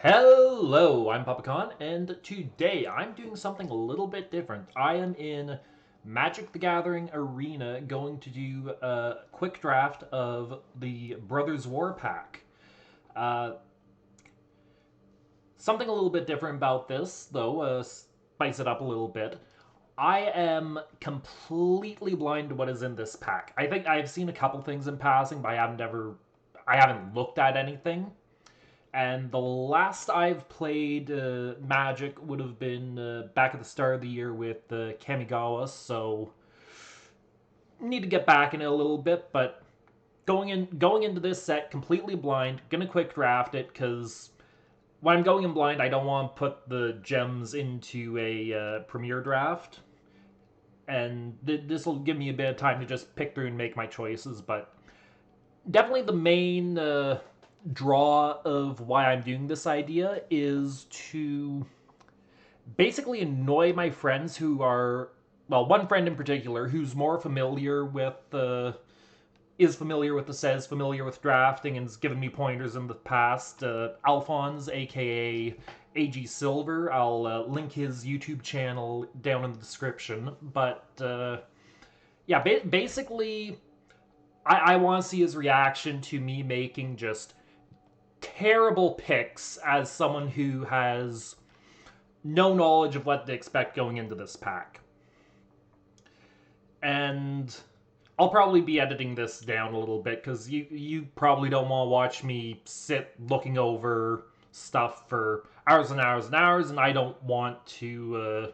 Hello, I'm Papa Khan, and today I'm doing something a little bit different. I am in Magic the Gathering Arena going to do a quick draft of the Brothers War pack. Uh, Something a little bit different about this, though, spice it up a little bit. I am completely blind to what is in this pack. I think I've seen a couple things in passing, but I haven't looked at anything. And the last I've played Magic would have been back at the start of the year with Kamigawa, so need to get back in it a little bit. But going into this set completely blind, gonna quick draft it because when I'm going in blind, I don't want to put the gems into a premier draft, and this will give me a bit of time to just pick through and make my choices. But definitely the main draw of why I'm doing this idea is to basically annoy my friends who are, well, one friend in particular who's more familiar with the is familiar with the says familiar with drafting and has given me pointers in the past. Alphonse, aka AGSilver. I'll link his YouTube channel down in the description. But yeah, basically, I want to see his reaction to me making just terrible picks as someone who has no knowledge of what to expect going into this pack. And I'll probably be editing this down a little bit because you probably don't want to watch me sit looking over stuff for hours and hours and hours, and I don't want to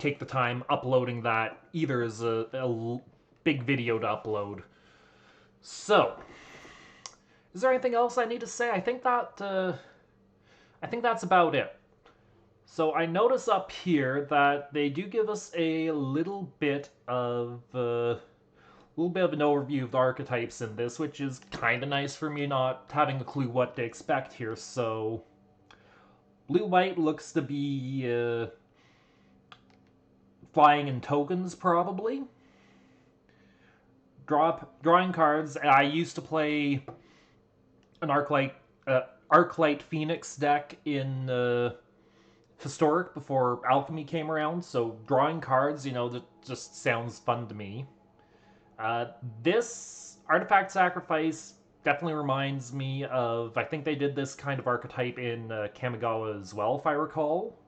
take the time uploading that either as a big video to upload. So, is there anything else I need to say? I think that's about it. So I notice up here that they do give us a little bit of an overview of the archetypes in this, which is kind of nice for me not having a clue what to expect here. So blue white looks to be flying in tokens probably. Drawing cards. I used to play an Arclight Phoenix deck in Historic before Alchemy came around, so drawing cards, that just sounds fun to me. This Artifact Sacrifice definitely reminds me of, I think they did this kind of archetype in Kamigawa as well, if I recall.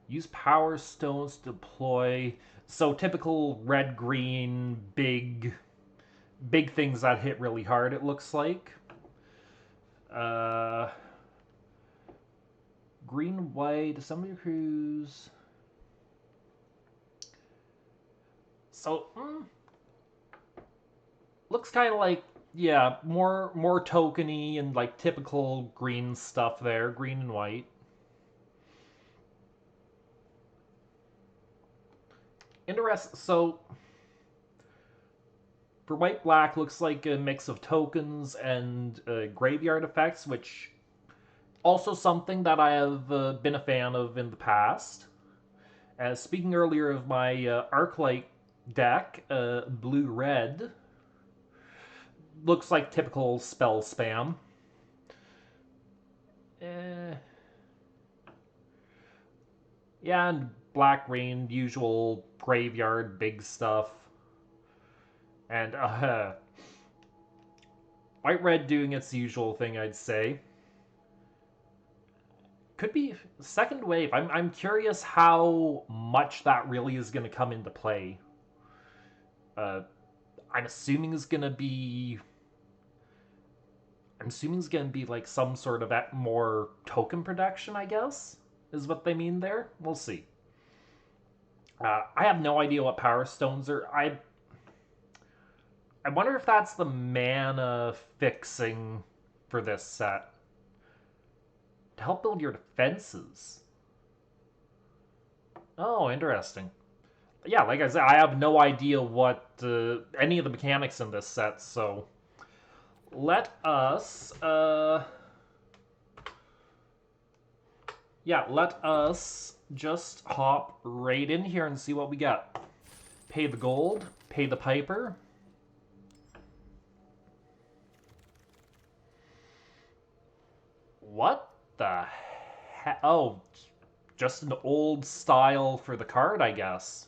Use Power Stones to deploy. So typical red-green, big things that hit really hard, it looks like. Green, white, Assembly Cruise. So, looks kind of like, yeah, more tokeny and like typical green stuff there, green and white. Interesting. So, for white black, looks like a mix of tokens and graveyard effects, which also something that I have been a fan of in the past. Speaking earlier of my Arclight deck, blue-red, looks like typical spell spam. Yeah, and black rain, usual graveyard, big stuff. And white-red doing its usual thing, I'd say. Could be second wave. I'm curious how much that really is going to come into play. I'm assuming it's going to be. I'm assuming it's going to be like some sort of more token production, I guess, is what they mean there. We'll see. I have no idea what Power Stones are. I wonder if that's the mana fixing for this set. To help build your defenses. Oh, interesting. Yeah, like I said, I have no idea what any of the mechanics in this set, so let us let us just hop right in here and see what we got. Pay the gold, pay the piper. What? the heck? Oh, just an old style for the card, I guess.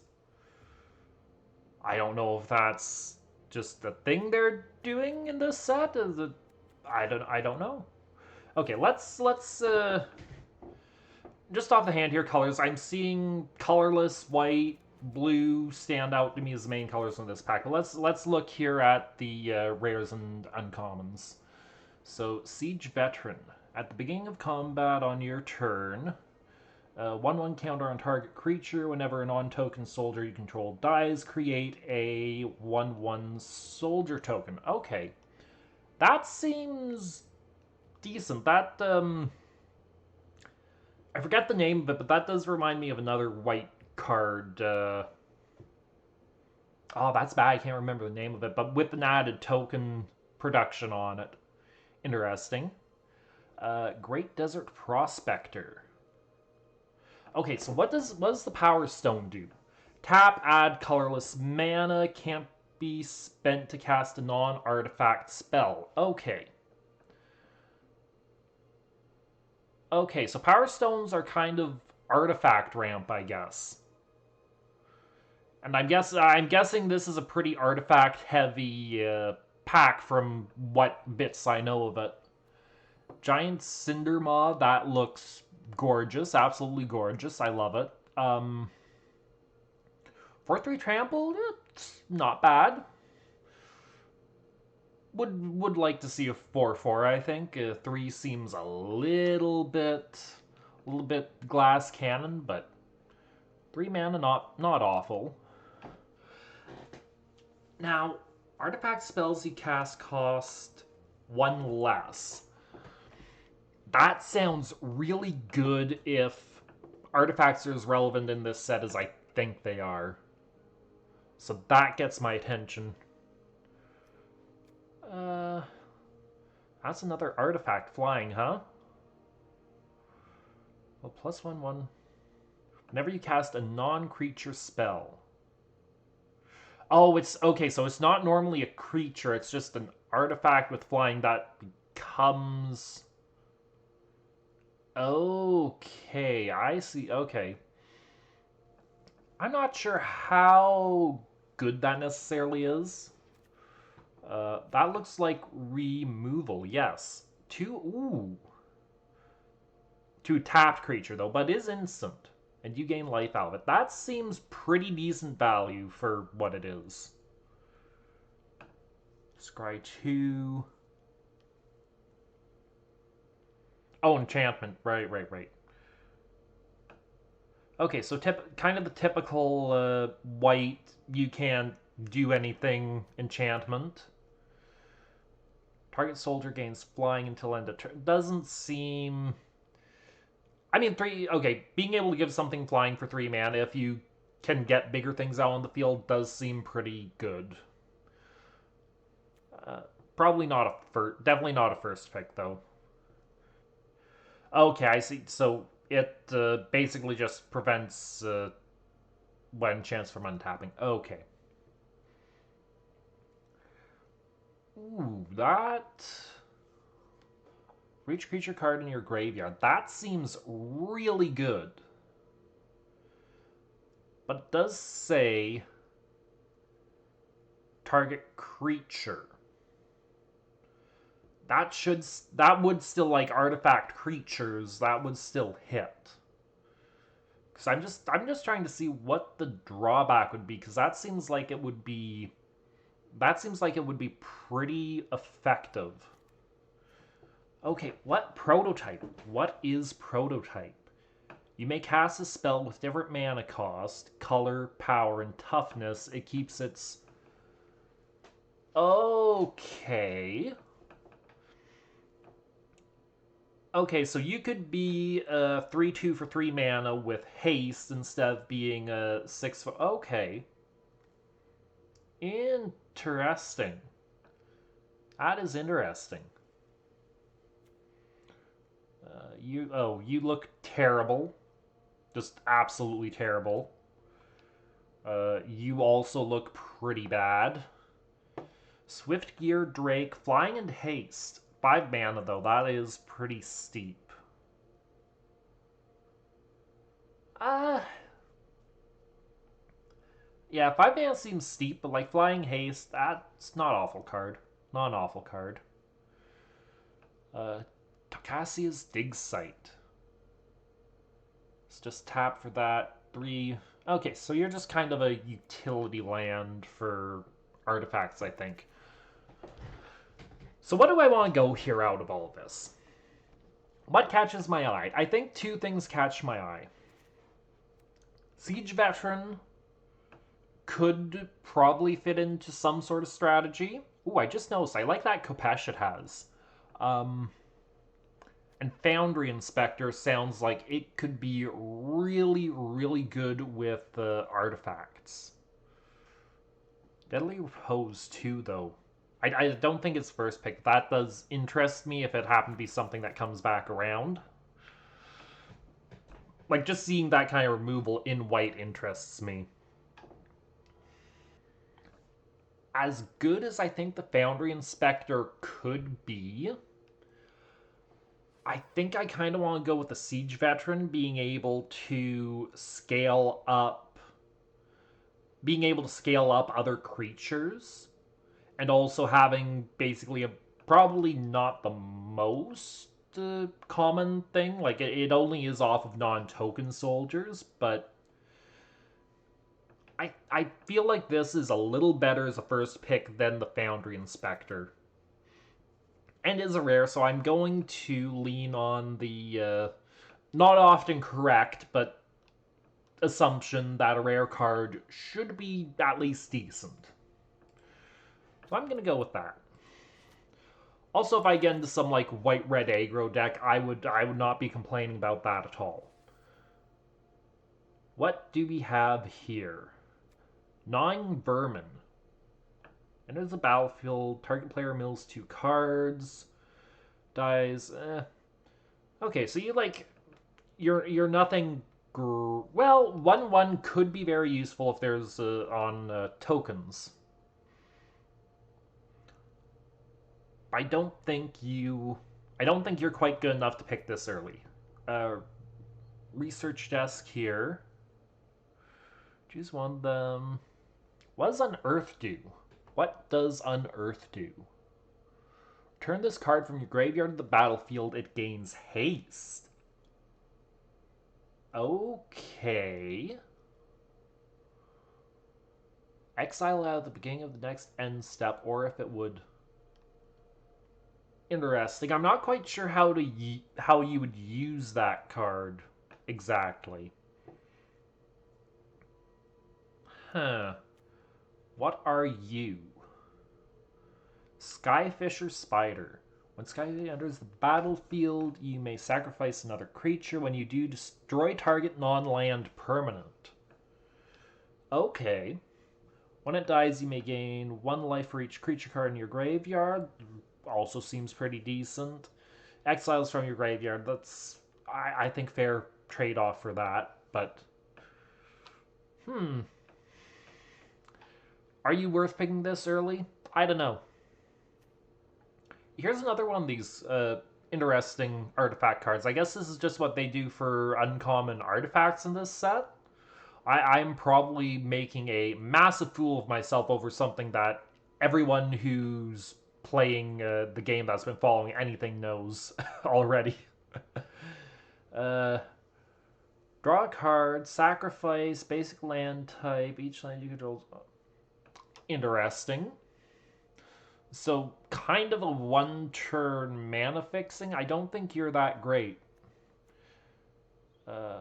I don't know if that's just the thing they're doing in this set. Is it? I don't know. Okay, let's just off the hand here, colors. I'm seeing colorless, white, blue stand out to me as the main colors in this pack. But let's look here at the rares and uncommons. So Siege Veteran. At the beginning of combat on your turn, 1/1 counter on target creature. Whenever a non-token soldier you control dies, create a 1/1 soldier token. Okay, that seems decent. That I forget the name of it, but that does remind me of another white card. Oh, that's bad. I can't remember the name of it, but with an added token production on it. Interesting. Great Desert Prospector. Okay, so what does the Power Stone do? Tap, add colorless mana, can't be spent to cast a non-artifact spell. Okay. Okay, so Power Stones are kind of artifact ramp, I guess. And I'm guessing this is a pretty artifact heavy pack from what bits I know of it. Giant Cinder Maw, that looks gorgeous, absolutely gorgeous. I love it. 4/3 trample, it's not bad. Would like to see a 4/4. I think 3 seems a little bit glass cannon, but 3 mana not awful. Now, artifact spells you cast cost 1 less. That sounds really good if artifacts are as relevant in this set as I think they are. So that gets my attention. That's another artifact flying, huh? Well, +1/1. Whenever you cast a non-creature spell. Oh, it's okay, so it's not normally a creature, it's just an artifact with flying that becomes... Okay, I see. Okay. I'm not sure how good that necessarily is. That looks like removal, yes. 2 tapped creature, though, but is instant. And you gain life out of it. That seems pretty decent value for what it is. Scry 2. Oh, enchantment. Right. Okay, so kind of the typical white, you can't do anything enchantment. Target soldier gains flying until end of turn. Doesn't seem... I mean, 3... Okay, being able to give something flying for 3 mana if you can get bigger things out on the field does seem pretty good. Probably not a first... Definitely not a first pick, though. Okay, I see. So it basically just prevents one chance from untapping. Okay. Ooh, that... Reach creature card in your graveyard. That seems really good. But it does say... Target creature. That would still, like, artifact creatures, that would still hit. Because I'm just trying to see what the drawback would be, because that seems like it would be pretty effective. Okay, what prototype? What is prototype? You may cast a spell with different mana cost, color, power, and toughness. It keeps its... Okay. Okay, so you could be a 3/2 for 3 mana with haste instead of being a 6 for... Okay. Interesting. That is interesting. You look terrible. Just absolutely terrible. You also look pretty bad. Swift Gear Drake, Flying and Haste. 5 mana, though. That is pretty steep. Uh, yeah, 5 mana seems steep, but like Flying Haste, that's not awful card. Not an awful card. Uh, Tocassia's Dig Site. Let's just tap for that. 3. Okay, so you're just kind of a utility land for artifacts, I think. So what do I want to go here out of all of this? What catches my eye? I think two things catch my eye. Siege Veteran could probably fit into some sort of strategy. Ooh, I just noticed. I like that Kopesh it has. Um, and Foundry Inspector sounds like it could be really, really good with artifacts. Deadly Hose too, though. I don't think it's first pick. That does interest me if it happened to be something that comes back around. Like, just seeing that kind of removal in white interests me. As good as I think the Foundry Inspector could be, I think I kind of want to go with the Siege Veteran being able to scale up, other creatures, and also having basically a probably not the most common thing. Like it only is off of non-token soldiers, but I feel like this is a little better as a first pick than the Foundry Inspector. And is a rare, so I'm going to lean on the not often correct, but assumption that a rare card should be at least decent. So I'm going to go with that. Also, if I get into some like white red aggro deck, I would not be complaining about that at all. What do we have here? Gnawing Vermin. Enters the battlefield. Target player mills 2 cards. Dies. Okay, so you're nothing. Well, 1/1 could be very useful if there's on tokens. I don't think you. I don't think you're quite good enough to pick this early. Uh, Research desk here. Choose one of them. What does Unearth do? What does Unearth do? Turn this card from your graveyard to the battlefield. It gains haste. Okay. Exile it at the beginning of the next end step, or if it would. Interesting. I'm not quite sure how you would use that card exactly. Huh. What are you? Skyfisher Spider. When Skyfisher enters the battlefield, you may sacrifice another creature. When you do, destroy target non-land permanent. Okay. When it dies, you may gain 1 life for each creature card in your graveyard. Also seems pretty decent. Exiles from your graveyard. That's, I think, fair trade-off for that. But, are you worth picking this early? I don't know. Here's another one of these interesting artifact cards. I guess this is just what they do for uncommon artifacts in this set. I'm probably making a massive fool of myself over something that everyone who's playing the game that's been following anything knows already. uh, Draw a card, sacrifice, basic land type, each land you control. Interesting. So, kind of a 1 turn mana fixing. I don't think you're that great. Uh,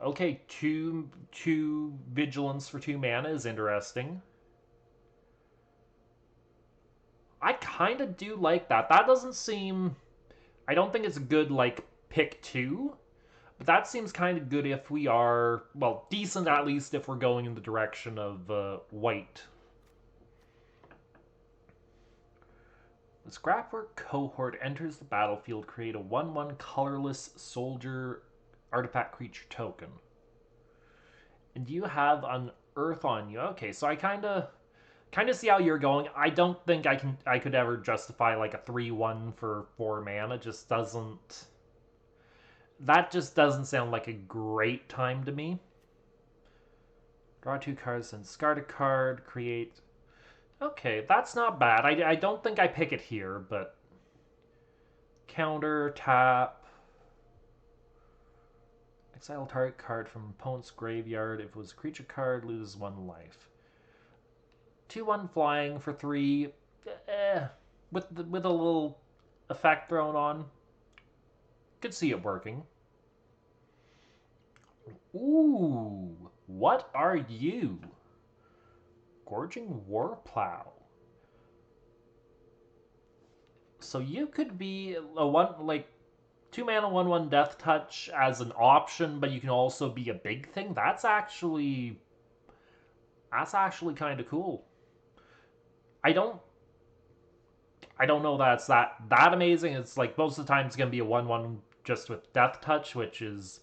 okay, two vigilance for 2 mana is interesting. I kind of do like that. That doesn't seem. I don't think it's a good like pick two, but that seems kind of good if we are well decent at least if we're going in the direction of white. The Scrapwork Cohort enters the battlefield. Create a 1/1 colorless soldier artifact creature token. And you have Unearth on you. Okay, so I kind of see how you're going. I don't think I could ever justify like a 3/1 for 4 mana. It just doesn't That just doesn't sound like a great time to me. Draw 2 cards and discard a card. Create. Okay, that's not bad. I don't think I pick it here, but counter, tap. Exile target card from opponent's graveyard. If it was a creature card, lose 1 life. 2/1 flying for 3. With a little effect thrown on. Could see it working. Ooh, what are you? Gorging Warplow. So you could be a 2-mana 1/1 Death Touch as an option, but you can also be a big thing. That's actually kind of cool. I don't know that's that amazing. It's like most of the time it's gonna be a 1/1 just with Death Touch, which is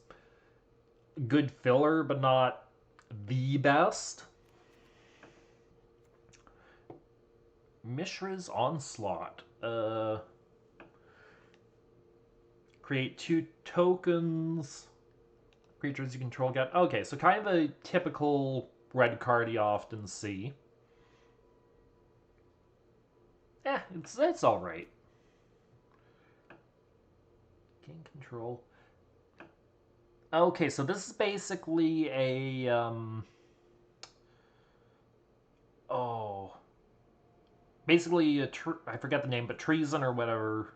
good filler, but not the best. Mishra's Onslaught. Create 2 tokens. Creatures you control get. Okay, so kind of a typical red card you often see. It's all right. Gain control. Okay, so this is basically a basically I forget the name, but treason or whatever,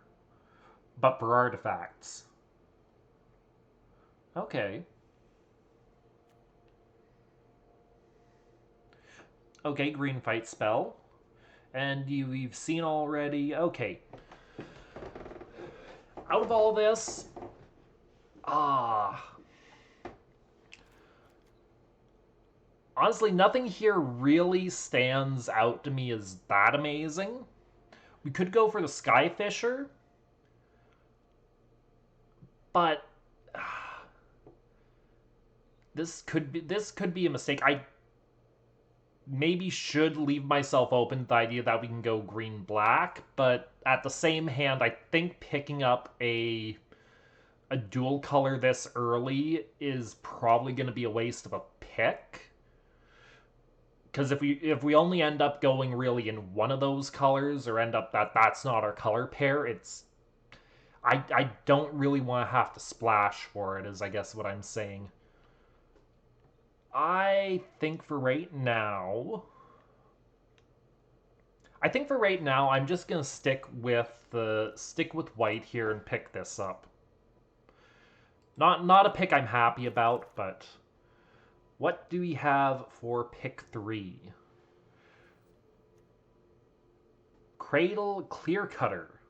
but for artifacts. Okay. Okay, green fight spell. And we've seen already. Okay. Out of all this, honestly, nothing here really stands out to me as that amazing. We could go for the Skyfisher, but this could be a mistake. I maybe should leave myself open to the idea that we can go green black, but at the same hand, I think picking up a dual color this early is probably going to be a waste of a pick. Because if we only end up going really in one of those colors, or end up that's not our color pair, it's I don't really want to have to splash for it, is I guess what I'm saying. I think for right now, I'm just gonna stick with white here and pick this up. Not a pick I'm happy about, but what do we have for pick 3? Cradle Clear Cutter.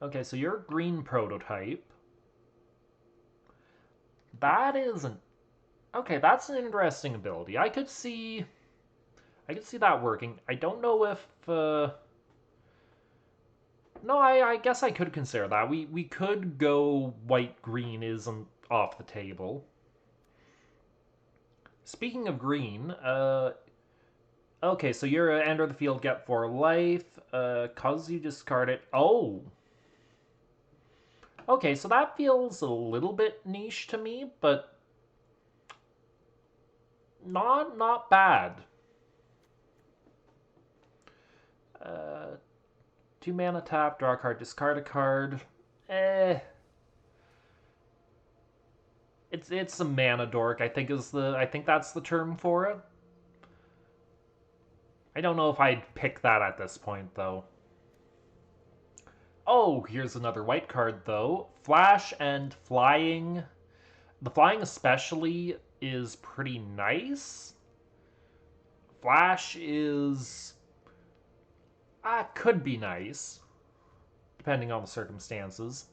Okay, so you're a green prototype. That isn't. Okay, that's an interesting ability. I could see that working. I don't know if no, I guess I could consider that. We could go white green isn't off the table. Speaking of green, okay, so you're a enter the field, get 4 life. Cause you discard it. Oh. Okay, so that feels a little bit niche to me, but not bad. 2 mana tap, draw a card, discard a card. It's a mana dork, I think that's the term for it. I don't know if I'd pick that at this point though. Oh, here's another white card though. Flash and flying. The flying especially is pretty nice. Flash is could be nice, depending on the circumstances.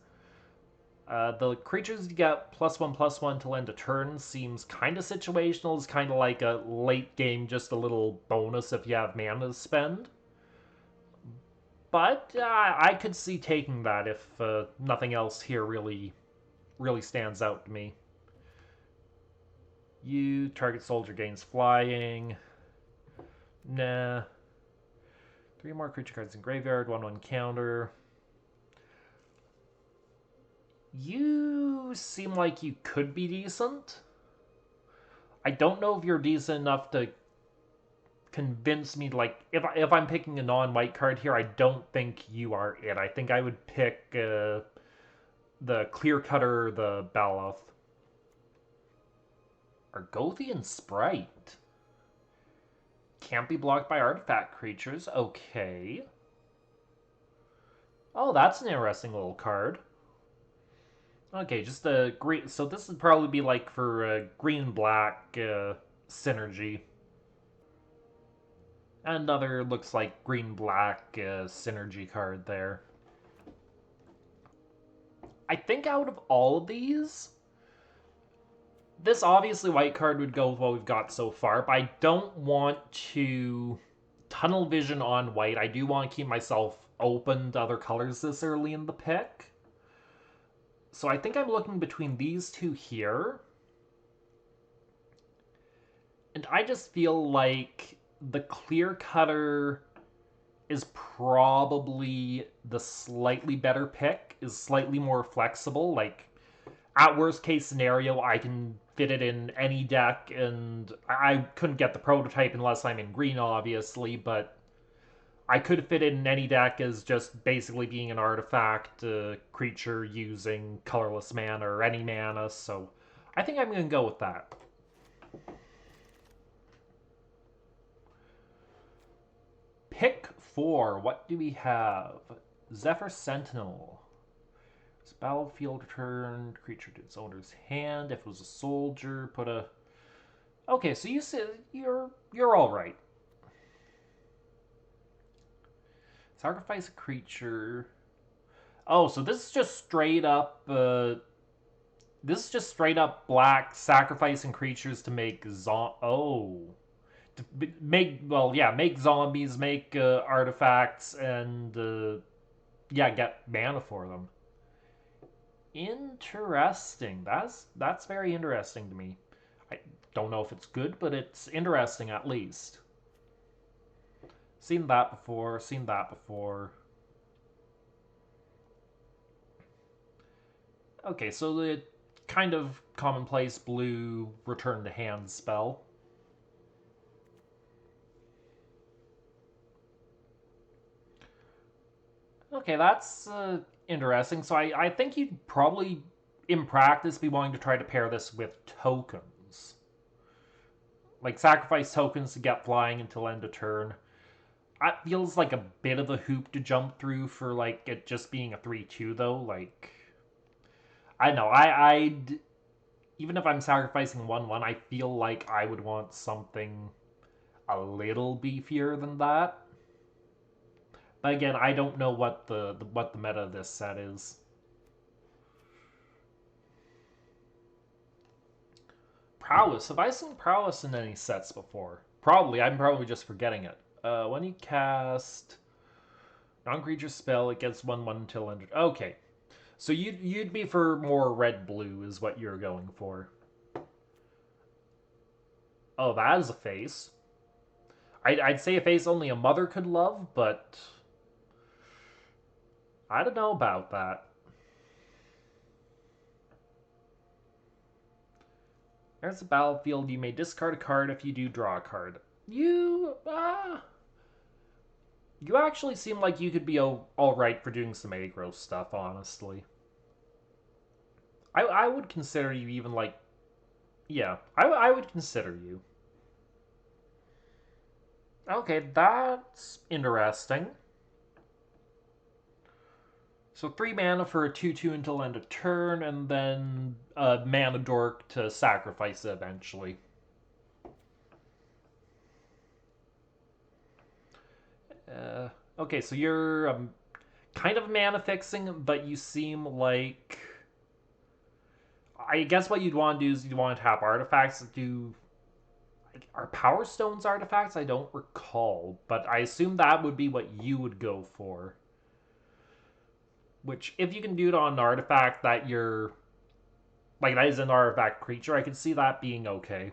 The creatures you get +1/+1 to end a turn seems kind of situational. It's kind of like a late game, just a little bonus if you have mana to spend. But I could see taking that if nothing else here really stands out to me. You target soldier gains flying. Nah. 3 more creature cards in graveyard, 1/1 counter. You seem like you could be decent. I don't know if you're decent enough to convince me. Like, if I'm picking a non-white card here, I don't think you are it. I think I would pick the Clear Cutter, the Baloth. Argothian Sprite. Can't be blocked by artifact creatures. Okay. Oh, that's an interesting little card. Okay, just a green. So this would probably be like for green black synergy. Another looks like green black synergy card there. I think out of all of these, this obviously white card would go with what we've got so far, but I don't want to tunnel vision on white. I do want to keep myself open to other colors this early in the pick. So I think I'm looking between these two here. And I just feel like the Clear Cutter is probably the slightly better pick, is slightly more flexible. Like, at worst case scenario, I can fit it in any deck, and I couldn't get the prototype unless I'm in green, obviously, but I could fit it in any deck as just basically being an artifact creature using colorless mana or any mana, so I think I'm going to go with that. Pick 4. What do we have? Zephyr Sentinel. It's battlefield turned creature to its owner's hand. If it was a soldier, put a. Okay, so you said you're all right. Sacrifice a creature. Oh, so this is just straight up. This is just straight up black sacrificing creatures to make Oh, to make make zombies, make artifacts, and yeah, get mana for them. Interesting. That's very interesting to me. I don't know if it's good, but it's interesting at least. Seen that before. Seen that before. Okay, so the kind of commonplace blue return to hand spell. Okay, that's interesting. So I think you'd probably, in practice, be wanting to try to pair this with tokens. Like, sacrifice tokens to get flying until end of turn. That feels like a bit of a hoop to jump through for, like, it just being a 3-2, though. Like, I know, I'd... Even if I'm sacrificing 1-1, I feel like I would want something a little beefier than that. But again, I don't know what the meta of this set is. Prowess. Have I seen prowess in any sets before? Probably. I'm probably just forgetting it. When you cast non-creature spell, it gets 1/1 until end. Okay, so you'd be for more red blue is what you're going for. Oh, that is a face. I'd say a face only a mother could love, but I don't know about that. There's a battlefield. You may discard a card if you do draw a card. You actually seem like you could be all right for doing some aggro stuff, honestly. I would consider you even like, yeah, I would consider you. Okay, that's interesting. So 3 mana for a 2/2 until end of turn, and then mana dork to sacrifice it eventually. Okay, so you're kind of mana fixing, but you seem like. I guess what you'd want to do is you'd want to tap artifacts that do. Are Power Stones artifacts? I don't recall, but I assume that would be what you would go for. Which, if you can do it on an artifact that you're. Like, that is an artifact creature, I could see that being okay.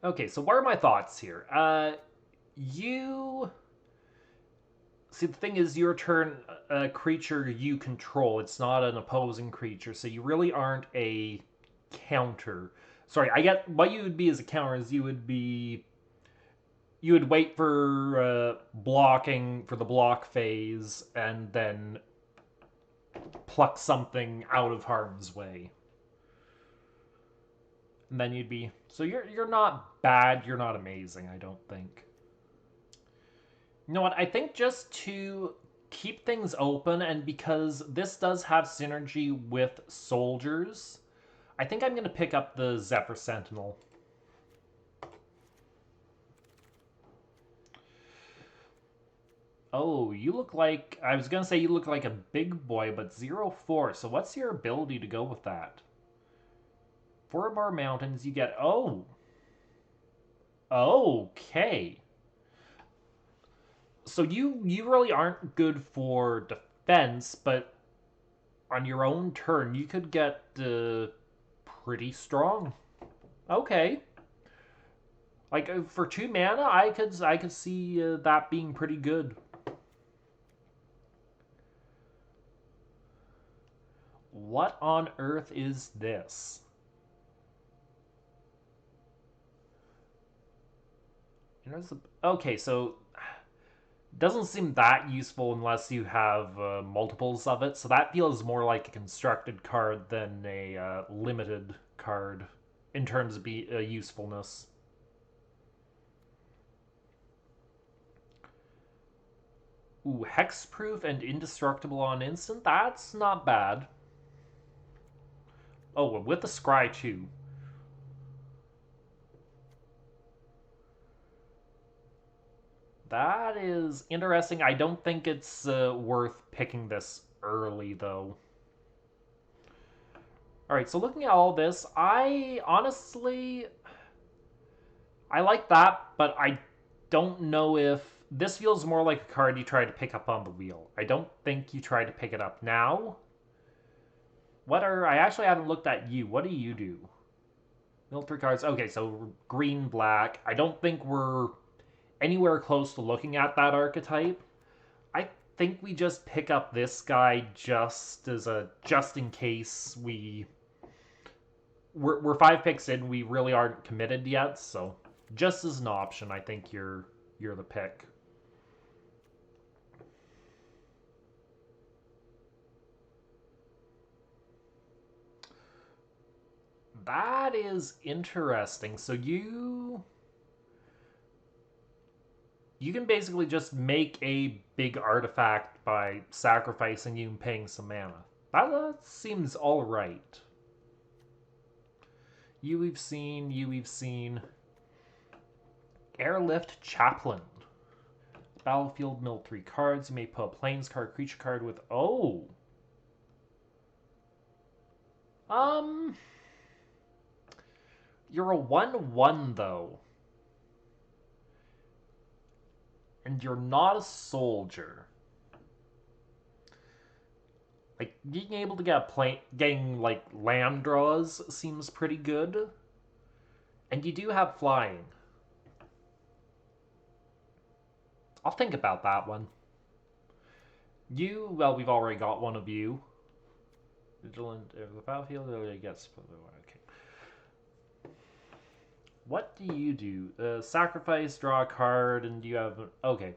Okay, so what are my thoughts here? You See, the thing is, your turn, a creature you control. It's not an opposing creature, so you really aren't a counter. Sorry, I get what you would be as a counter is you would wait for blocking for the block phase and then pluck something out of harm's way. And then you'd be so you're not bad, you're not amazing, I don't think. You know what? I think just to keep things open and because this does have synergy with soldiers, I think I'm going to pick up the Zephyr Sentinel. Oh, you look like I was going to say you look like a big boy, but 0-4. So what's your ability to go with that? 4 bar mountains, you get okay. So you really aren't good for defense, but on your own turn you could get pretty strong. Okay. Like for 2 mana, I could see that being pretty good. What on earth is this? Okay, so doesn't seem that useful unless you have multiples of it. So that feels more like a constructed card than a limited card in terms of usefulness. Ooh, hexproof and indestructible on instant? That's not bad. Oh, with the scry too. That is interesting. I don't think it's worth picking this early, though. Alright, so looking at all this, I honestly... I like that, but I don't know if... This feels more like a card you try to pick up on the wheel. I don't think you try to pick it up now. What are... I actually haven't looked at you. What do you do? Military cards. Okay, so green, black. I don't think we're anywhere close to looking at that archetype. I think we just pick up this guy just in case we're 5 picks in, we really aren't committed yet, so just as an option, I think you're the pick. That is interesting. So you can basically just make a big artifact by sacrificing you and paying some mana. That seems all right. We've seen. Airlift Chaplain. Battlefield mill 3 cards. You may put a plains card, creature card with... Oh! You're a 1-1, though. And you're not a soldier. Like, being able to get getting, like, land draws seems pretty good. And you do have flying. I'll think about that one. Well, we've already got one of you. Vigilant the battlefield, it gets... Okay. What do you do? Sacrifice, draw a card, and you have... Okay.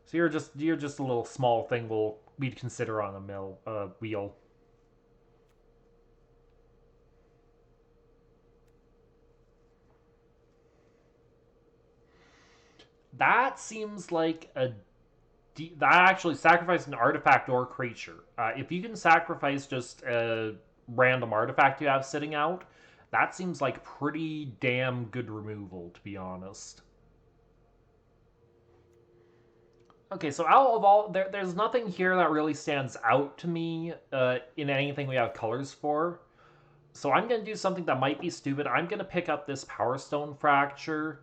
So you're just a little small thing we'd consider on a wheel. That seems like that actually sacrifice an artifact or creature. If you can sacrifice just a random artifact you have sitting out, that seems like pretty damn good removal, to be honest. Okay, so out of all, there's nothing here that really stands out to me in anything we have colors for. So I'm going to do something that might be stupid. I'm going to pick up this Power Stone Fracture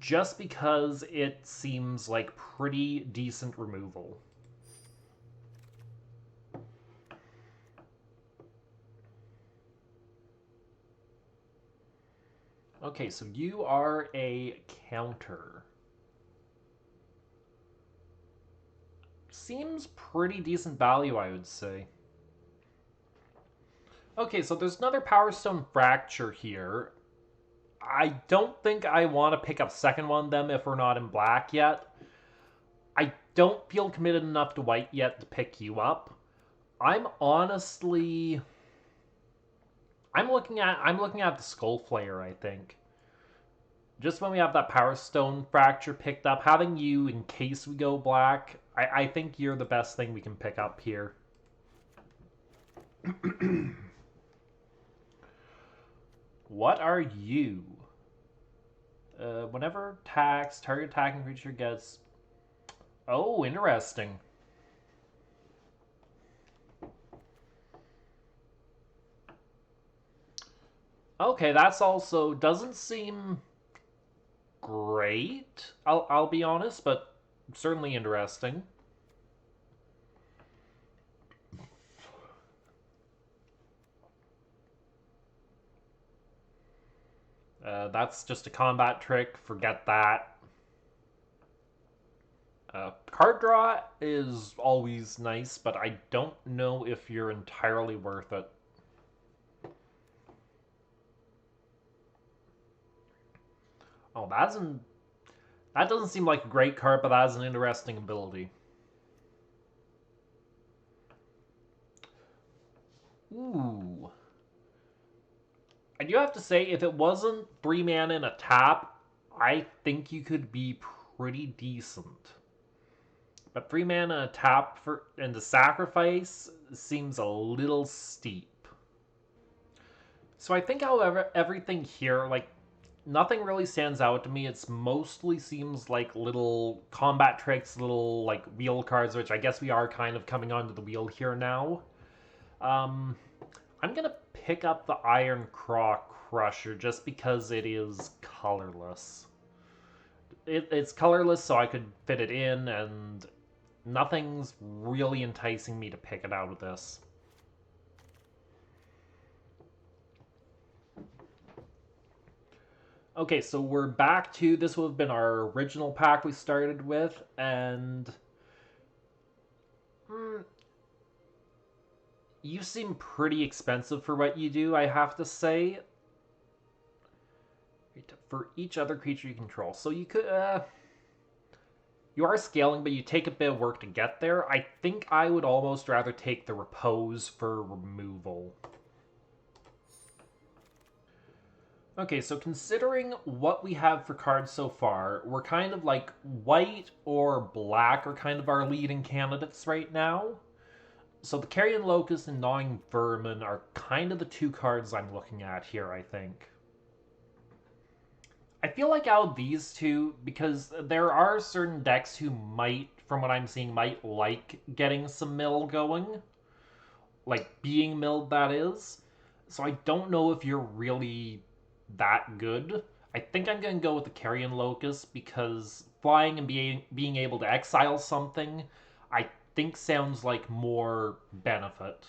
just because it seems like pretty decent removal. Okay, so you are a counter. seems pretty decent value, I would say. Okay, so there's another Power Stone Fracture here. I don't think I want to pick up second one of them if we're not in black yet. I don't feel committed enough to white yet to pick you up. I'm honestly... I'm looking at the Skull Flayer, I think. Just when we have that Power Stone Fracture picked up, having you in case we go black, I think you're the best thing we can pick up here. What are you? Whenever attacks, target attacking creature gets... Oh, interesting. Okay, that's also... Doesn't seem great, I'll be honest, but certainly interesting. That's just a combat trick. Forget that. Card draw is always nice, but I don't know if you're entirely worth it. Oh, that doesn't seem like a great card, but that is an interesting ability. Ooh. I do have to say, if it wasn't 3 mana and a tap, I think you could be pretty decent. But 3 mana and a tap and the sacrifice seems a little steep. So I think, however, everything here, like, nothing really stands out to me. It's mostly seems like little combat tricks, little, like, wheel cards, which I guess we are kind of coming onto the wheel here now. I'm going to pick up the Iron Claw Crusher just because it is colorless. It's colorless, so I could fit it in, and nothing's really enticing me to pick it out of this. Okay, so we're back to, this would have been our original pack we started with, and... you seem pretty expensive for what you do, I have to say. For each other creature you control. So you could, you are scaling, but you take a bit of work to get there. I think I would almost rather take the Repose for removal. Okay, so considering what we have for cards so far, we're kind of like white or black are kind of our leading candidates right now. So the Carrion Locust and Gnawing Vermin are kind of the two cards I'm looking at here, I think. I feel like out of these two, because there are certain decks who might, from what I'm seeing, might like getting some mill going. Like, being milled, that is. So I don't know if you're really that good. I think I'm going to go with the Carrion Locust, because flying and being able to exile something, I think sounds like more benefit,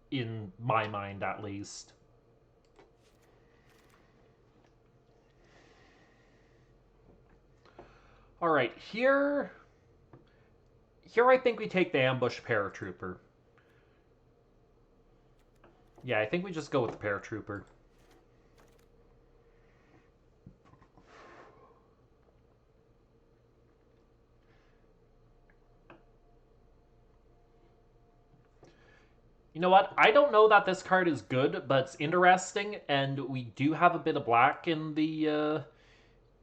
in my mind at least. Alright, here I think we take the Ambush Paratrooper. Yeah, I think we just go with the Paratrooper. You know what? I don't know that this card is good, but it's interesting, and we do have a bit of black in the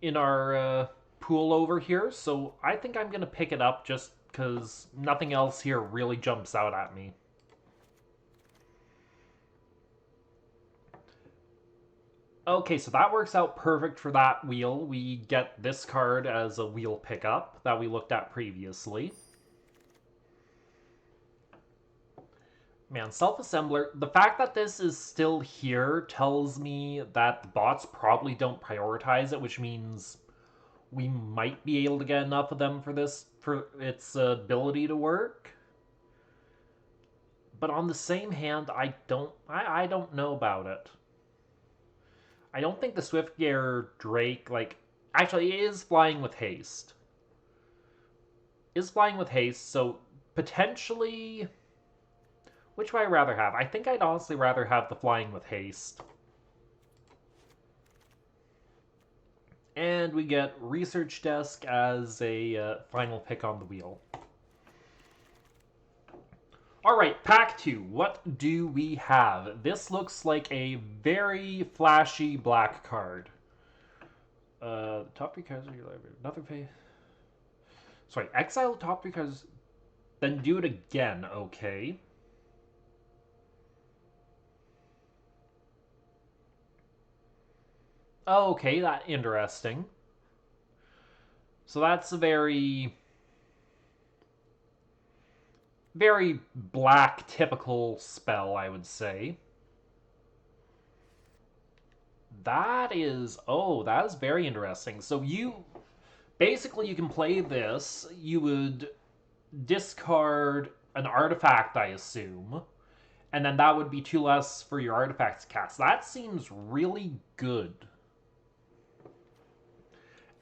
in our pool over here, so I think I'm gonna pick it up just because nothing else here really jumps out at me. Okay, so that works out perfect for that wheel. We get this card as a wheel pickup that we looked at previously. Man, Self-Assembler, the fact that this is still here tells me that the bots probably don't prioritize it, which means we might be able to get enough of them for this, for its ability to work. But on the same hand, I don't know about it. I don't think the Swiftgear Drake, like, actually it is flying with haste. So Potentially, which would I rather have? I think I'd honestly rather have the flying with haste. And we get Research Desk as a final pick on the wheel. Alright, pack 2. What do we have? This looks like a very flashy black card. Top 3 cards of your library. Nothing pay. Sorry, exile top 3 cards, then do it again, okay. Okay, that interesting. So that's a very black typical spell, I would say. That is very interesting. So you can play this, you would discard an artifact, I assume, and then that would be 2 less for your artifacts cast. That seems really good.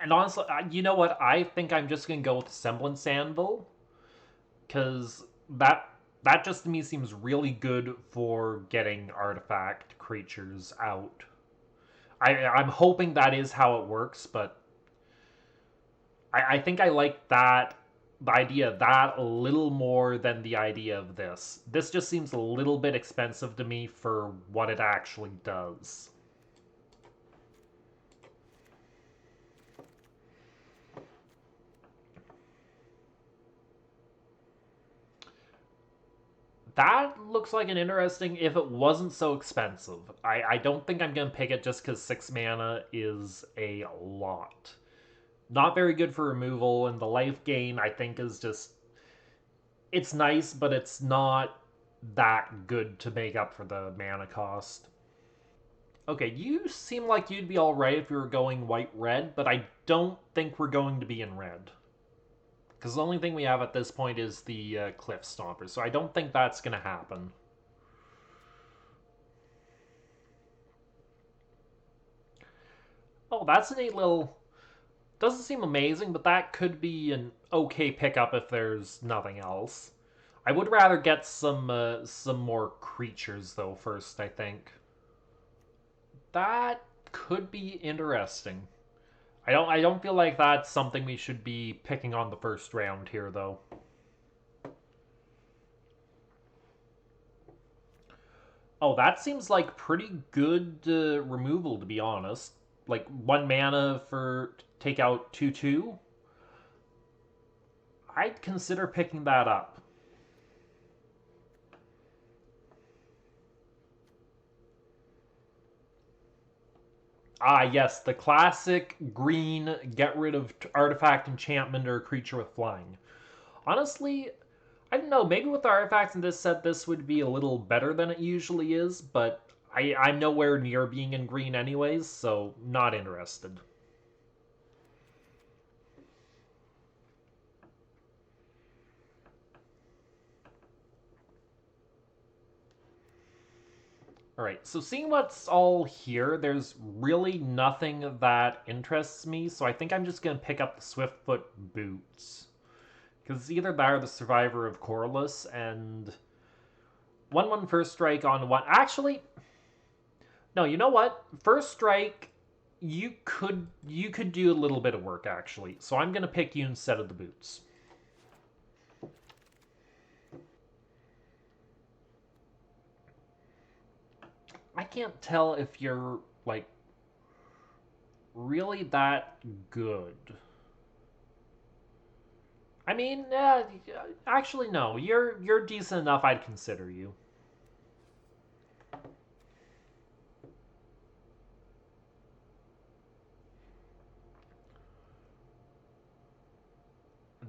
And honestly, you know what? I think I'm just gonna go with the Semblance Anvil, because that just to me seems really good for getting artifact creatures out. I'm hoping that is how it works, but I think I like that the idea of that a little more than the idea of this. This just seems a little bit expensive to me for what it actually does. That looks like an interesting if it wasn't so expensive. I don't think I'm going to pick it just because 6 mana is a lot. Not very good for removal, and the life gain I think is just... It's nice, but it's not that good to make up for the mana cost. Okay, you seem like you'd be alright if you were going white-red, but I don't think we're going to be in red. Because the only thing we have at this point is the Cliff Stomper, so I don't think that's going to happen. Oh, that's a neat little... Doesn't seem amazing, but that could be an okay pickup if there's nothing else. I would rather get some more creatures, though, first, I think. That could be interesting. I don't feel like that's something we should be picking on the first round here, though. Oh, that seems like pretty good removal, to be honest. Like 1 mana for take out 2/2. I'd consider picking that up. Ah, yes, the classic green get rid of artifact, enchantment, or creature with flying. Honestly, I don't know, maybe with the artifacts in this set this would be a little better than it usually is, but I'm nowhere near being in green anyways, so not interested. Alright, so seeing what's all here, there's really nothing that interests me, so I think I'm just going to pick up the Swiftfoot Boots. Because it's either that or the Survivor of Corliss, and 1/1 first strike on 1... Actually, no, you know what? First strike, you could do a little bit of work, actually. So I'm going to pick you instead of the Boots. I can't tell if you're, like, really that good. I mean, actually, no. You're decent enough. I'd consider you.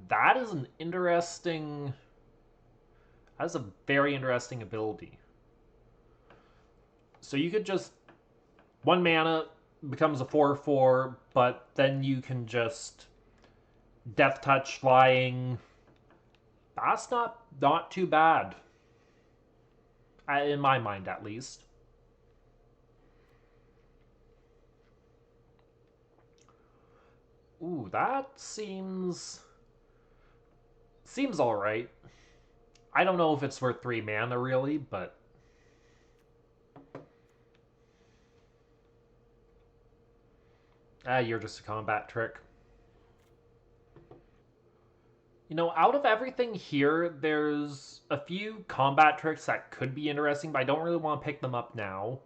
That is an interesting. That is a very interesting ability. So you could just 1 mana becomes a 4/4, but then you can just Death Touch flying. That's not too bad, in my mind at least. Ooh, that seems all right. I don't know if it's worth 3 mana really, but you're just a combat trick. You know, out of everything here, there's a few combat tricks that could be interesting, but I don't really want to pick them up now.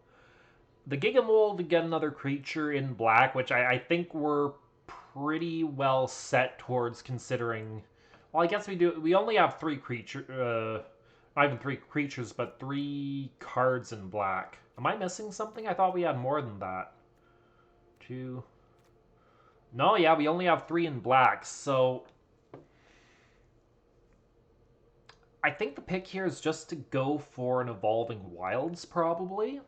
The Gigamole to get another creature in black, which I think we're pretty well set towards considering. Well, I guess we do. We only have three creature, not even three creatures, but three cards in black. Am I missing something? I thought we had more than that. Two. No, yeah, we only have three in black. So I think the pick here is just to go for an Evolving Wilds, probably.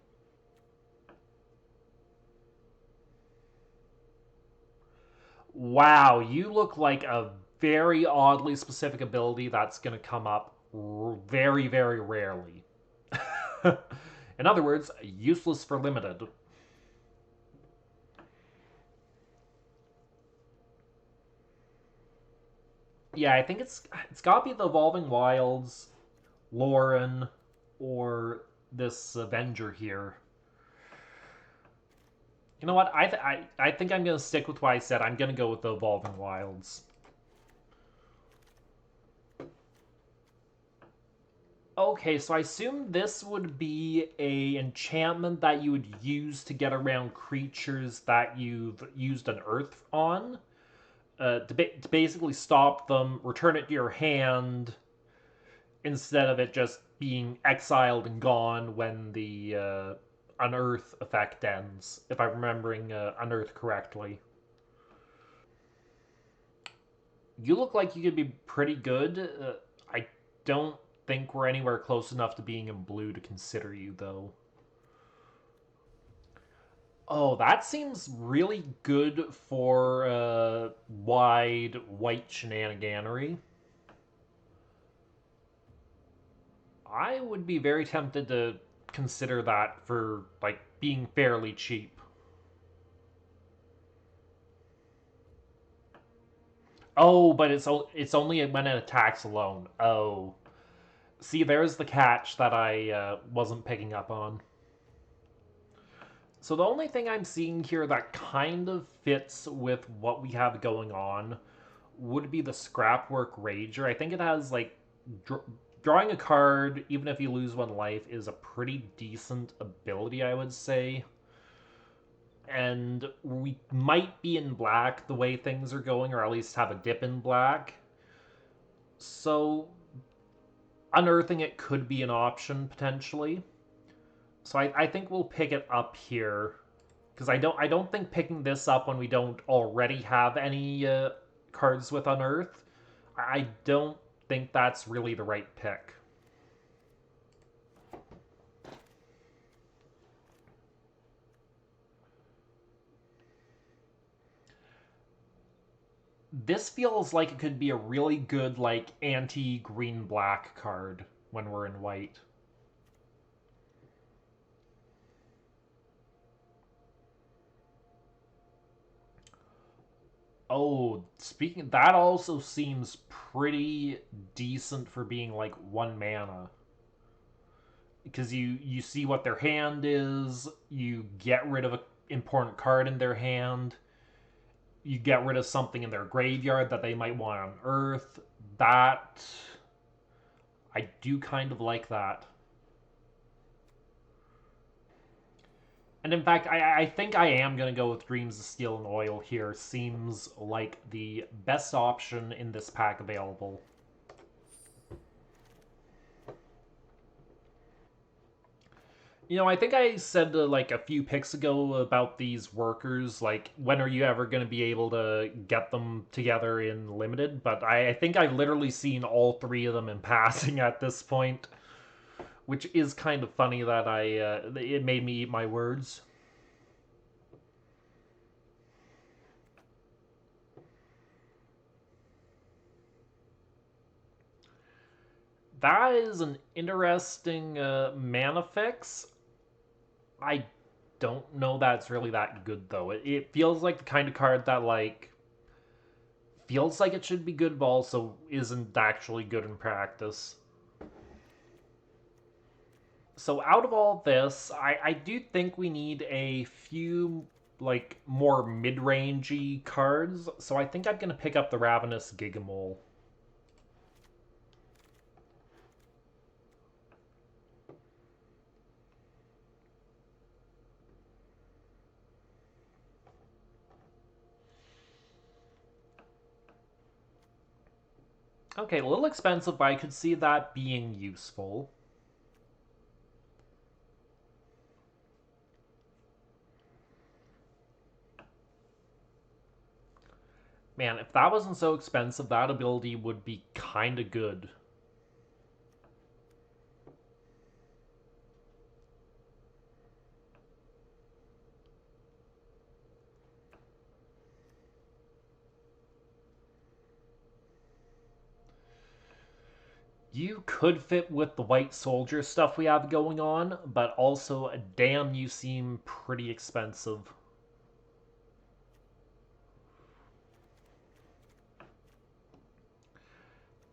Wow, you look like a very oddly specific ability that's going to come up very, very rarely. In other words, useless for limited. Yeah, I think it's got to be the Evolving Wilds, Lauren, or this Avenger here. You know what? I think I'm gonna stick with what I said. I'm gonna go with the Evolving Wilds. Okay, so I assume this would be a enchantment that you would use to get around creatures that you've used an Earth on. To basically stop them, return it to your hand, instead of it just being exiled and gone when the Unearth effect ends, if I'm remembering Unearth correctly. You look like you could be pretty good. I don't think we're anywhere close enough to being in blue to consider you, though. Oh, that seems really good for wide white shenaniganery. I would be very tempted to consider that for like being fairly cheap. Oh, but it's only when it attacks alone. Oh, see, there's the catch that I wasn't picking up on. So the only thing I'm seeing here that kind of fits with what we have going on would be the Scrapwork Rager. I think it has like drawing a card, even if you lose one life, is a pretty decent ability, I would say. And we might be in black the way things are going, or at least have a dip in black. So unearthing it could be an option potentially. So I think we'll pick it up here because I don't think picking this up when we don't already have any cards with unearth. I don't think that's really the right pick. This feels like it could be a really good like anti green black card when we're in white. Oh, speaking that also seems pretty decent for being like 1 mana because you see what their hand is, you get rid of an important card in their hand, you get rid of something in their graveyard that they might want on Earth. That I do kind of like that. And in fact, I think I am going to go with Dreams of Steel and Oil here. Seems like the best option in this pack available. You know, I think I said like a few picks ago about these workers, like when are you ever going to be able to get them together in limited? But I think I've literally seen all three of them in passing at this point, which is kind of funny that it made me eat my words. That is an interesting mana fix. I don't know that's really that good though. It feels like the kind of card that like feels like it should be good, but also isn't actually good in practice. So out of all this, I do think we need a few like more mid-rangey cards. So I think I'm gonna pick up the Ravenous Gigamole. Okay, a little expensive, but I could see that being useful. Man, if that wasn't so expensive, that ability would be kinda good. You could fit with the white soldier stuff we have going on, but also, damn, you seem pretty expensive.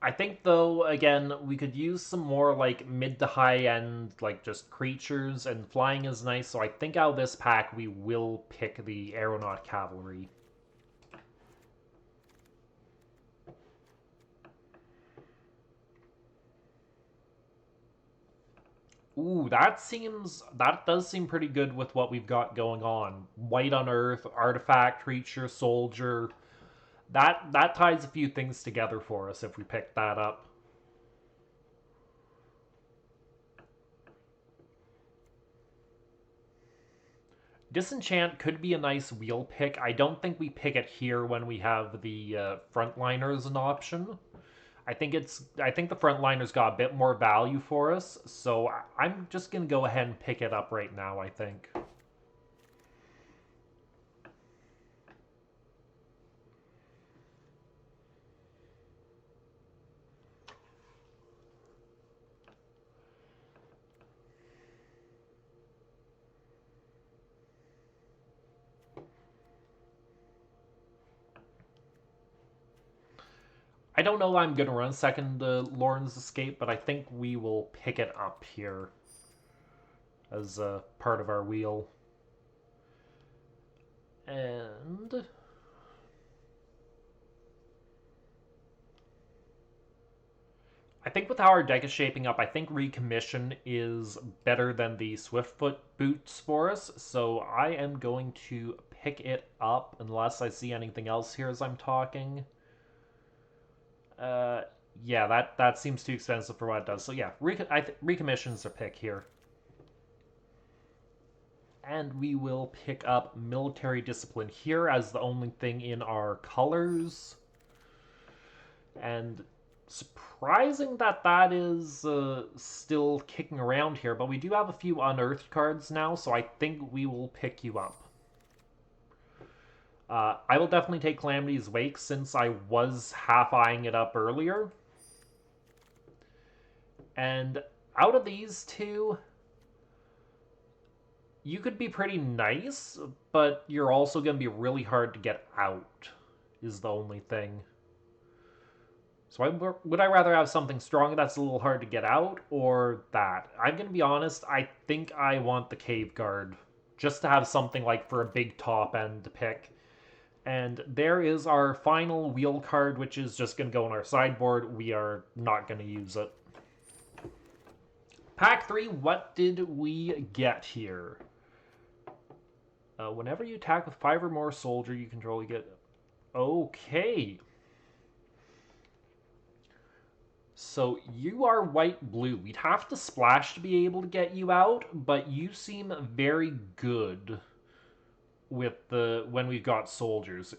I think, though, again, we could use some more, like, mid to high end, like, just creatures, and flying is nice, so I think out of this pack we will pick the Aeronaut Cavalry. Ooh, that does seem pretty good with what we've got going on. White on Earth, artifact, creature, soldier. That ties a few things together for us if we pick that up. Disenchant could be a nice wheel pick. I don't think we pick it here when we have the frontliner as an option. I think the frontliner's got a bit more value for us, so I'm just gonna go ahead and pick it up right now, I think. I don't know I'm gonna run second Lauren's Escape, but I think we will pick it up here as part of our wheel. And I think with how our deck is shaping up, I think Recommission is better than the Swiftfoot boots for us, so I am going to pick it up unless I see anything else here as I'm talking. Uh, yeah, that seems too expensive for what it does. So yeah, Recommission's a pick here. And we will pick up Military Discipline here as the only thing in our colors. And surprising that that is still kicking around here, but we do have a few unearthed cards now, so I think we will pick you up. I will definitely take Calamity's Wake since I was half eyeing it up earlier. And out of these two, you could be pretty nice, but you're also going to be really hard to get out, is the only thing. So would I rather have something strong that's a little hard to get out, or that? I'm going to be honest, I think I want the Cave Guard, just to have something like for a big top end to pick. And there is our final wheel card, which is just going to go on our sideboard. We are not going to use it. Pack 3, what did we get here? Whenever you attack with 5 or more soldier you control, you get... Okay. So you are white-blue. We'd have to splash to be able to get you out, but you seem very good with the when we've got soldiers.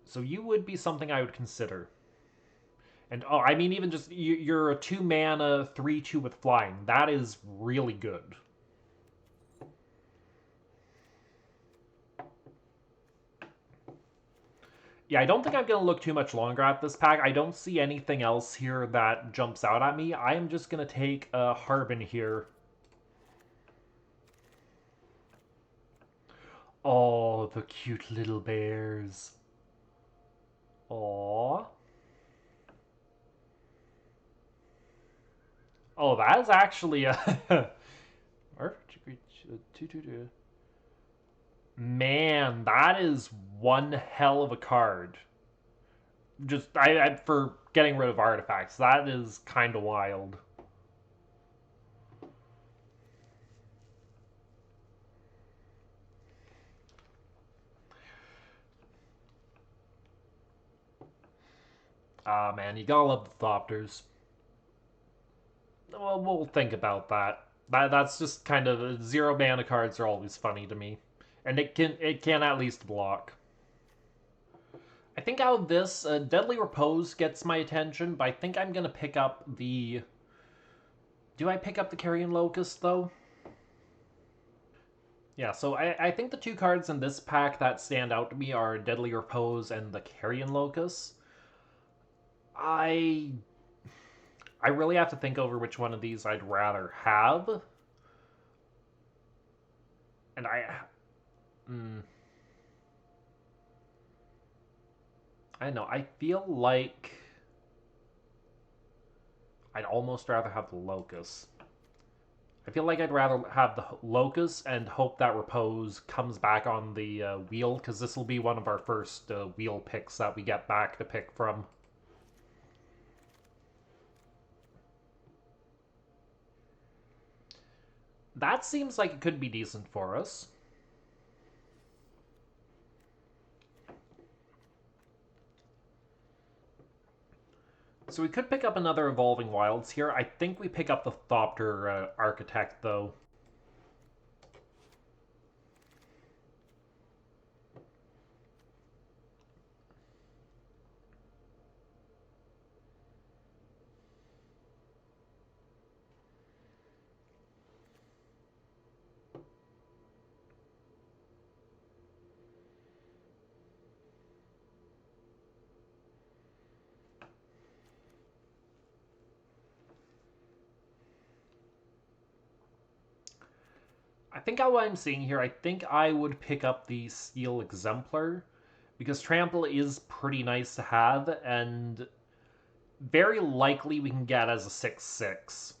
So you would be something I would consider. And oh, I mean, even just you're a 2-mana 3/2 with flying. That is really good. Yeah, I don't think I'm going to look too much longer at this pack. I don't see anything else here that jumps out at me. I am just going to take a Harbin here. Oh, the cute little bears. Aww. Oh, that is actually a... Man, that is one hell of a card. Just I for getting rid of artifacts. That is kind of wild. Ah, man, you gotta love the Thopters. Well, we'll think about that. That's just kind of zero mana cards are always funny to me, and it can at least block. I think out of this, Deadly Repose gets my attention, but I think I'm gonna pick up the. Do I pick up the Carrion Locust though? Yeah, so I think the two cards in this pack that stand out to me are Deadly Repose and the Carrion Locust. I really have to think over which one of these I'd rather have. And I don't know. I feel like I'd almost rather have the Locust. I feel like I'd rather have the Locust and hope that Repose comes back on the wheel, because this will be one of our first wheel picks that we get back to pick from. That seems like it could be decent for us. So we could pick up another Evolving Wilds here. I think we pick up the Thopter Architect, though. I think what I'm seeing here, I think I would pick up the Steel Exemplar, because Trample is pretty nice to have, and very likely we can get as a 6/6.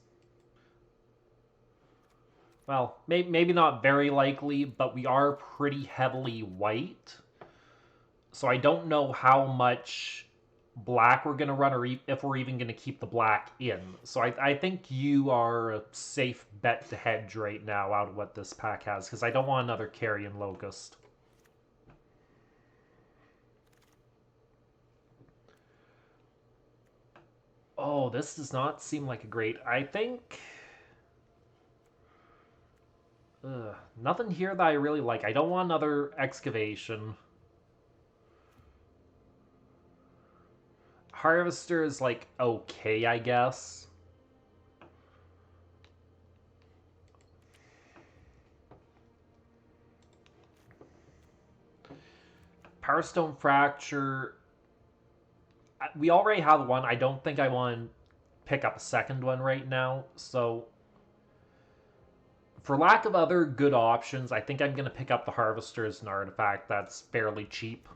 Well, maybe not very likely, but we are pretty heavily white. So I don't know how much black we're going to run, or if we're even going to keep the black in. So I think you are a safe bet to hedge right now out of what this pack has, because I don't want another Carrion Locust. Oh, this does not seem like a great... I think... nothing here that I really like. I don't want another Excavation. Harvester is, like, okay, I guess. Powerstone Fracture... We already have one. I don't think I want to pick up a second one right now, so... For lack of other good options, I think I'm going to pick up the Harvester as an artifact that's fairly cheap.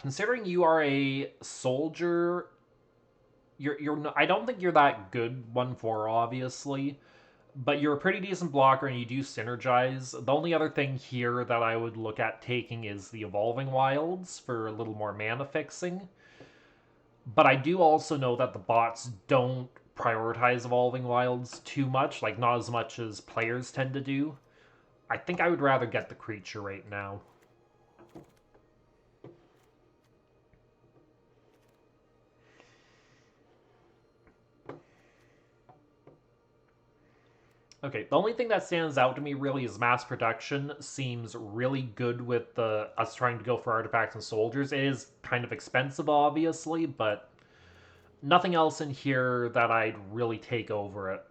Considering you are a soldier, I don't think you're that good 1/4, obviously, but you're a pretty decent blocker and you do synergize. The only other thing here that I would look at taking is the Evolving Wilds for a little more mana fixing. But I do also know that the bots don't prioritize Evolving Wilds too much, like not as much as players tend to do. I think I would rather get the creature right now. Okay, the only thing that stands out to me really is mass production seems really good with us trying to go for artifacts and soldiers. It is kind of expensive, obviously, but nothing else in here that I'd really take over it.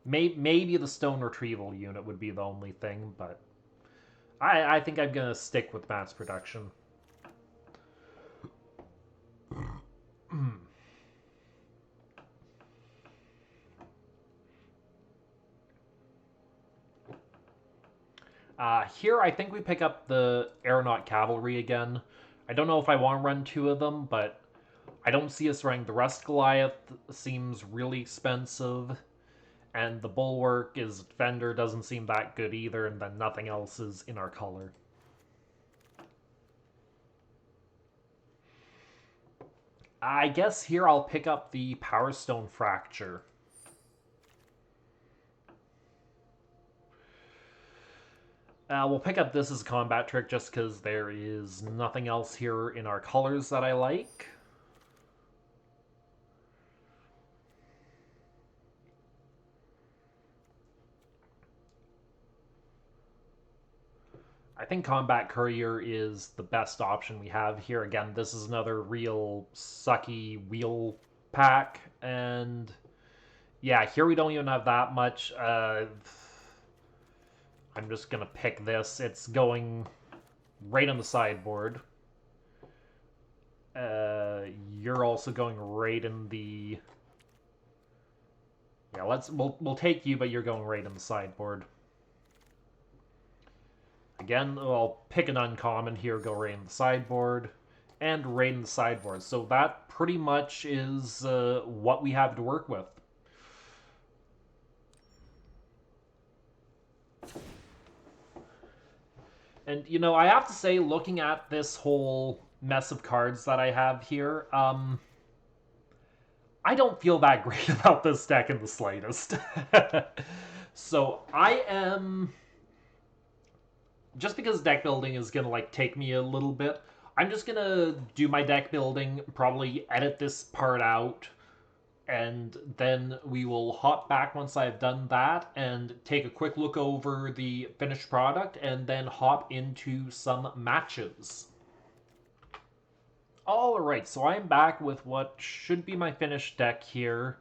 Maybe the stone retrieval unit would be the only thing, but I think I'm going to stick with mass production. Here, I think we pick up the Aeronaut Cavalry again. I don't know if I want to run two of them, but I don't see us running. The Rust Goliath seems really expensive, and the Bulwark is Defender doesn't seem that good either, and then nothing else is in our color. I guess here I'll pick up the Power Stone Fracture. We'll pick up this as a combat trick just because there is nothing else here in our colors that I like. I think Combat Courier is the best option we have here. Again, this is another real sucky wheel pack, and yeah, here we don't even have that much. I'm just gonna pick this. It's going right on the sideboard. You're also going right in the... Yeah, we'll take you, but you're going right in the sideboard. Again, I'll pick an uncommon here, go right in the sideboard, and right in the sideboard. So that pretty much is what we have to work with. And, you know, I have to say, looking at this whole mess of cards that I have here, I don't feel that great about this deck in the slightest. So I am... Just because deck building is going to, like, take me a little bit, I'm just going to do my deck building, probably edit this part out, and then we will hop back once I've done that and take a quick look over the finished product and then hop into some matches. Alright, so I'm back with what should be my finished deck here,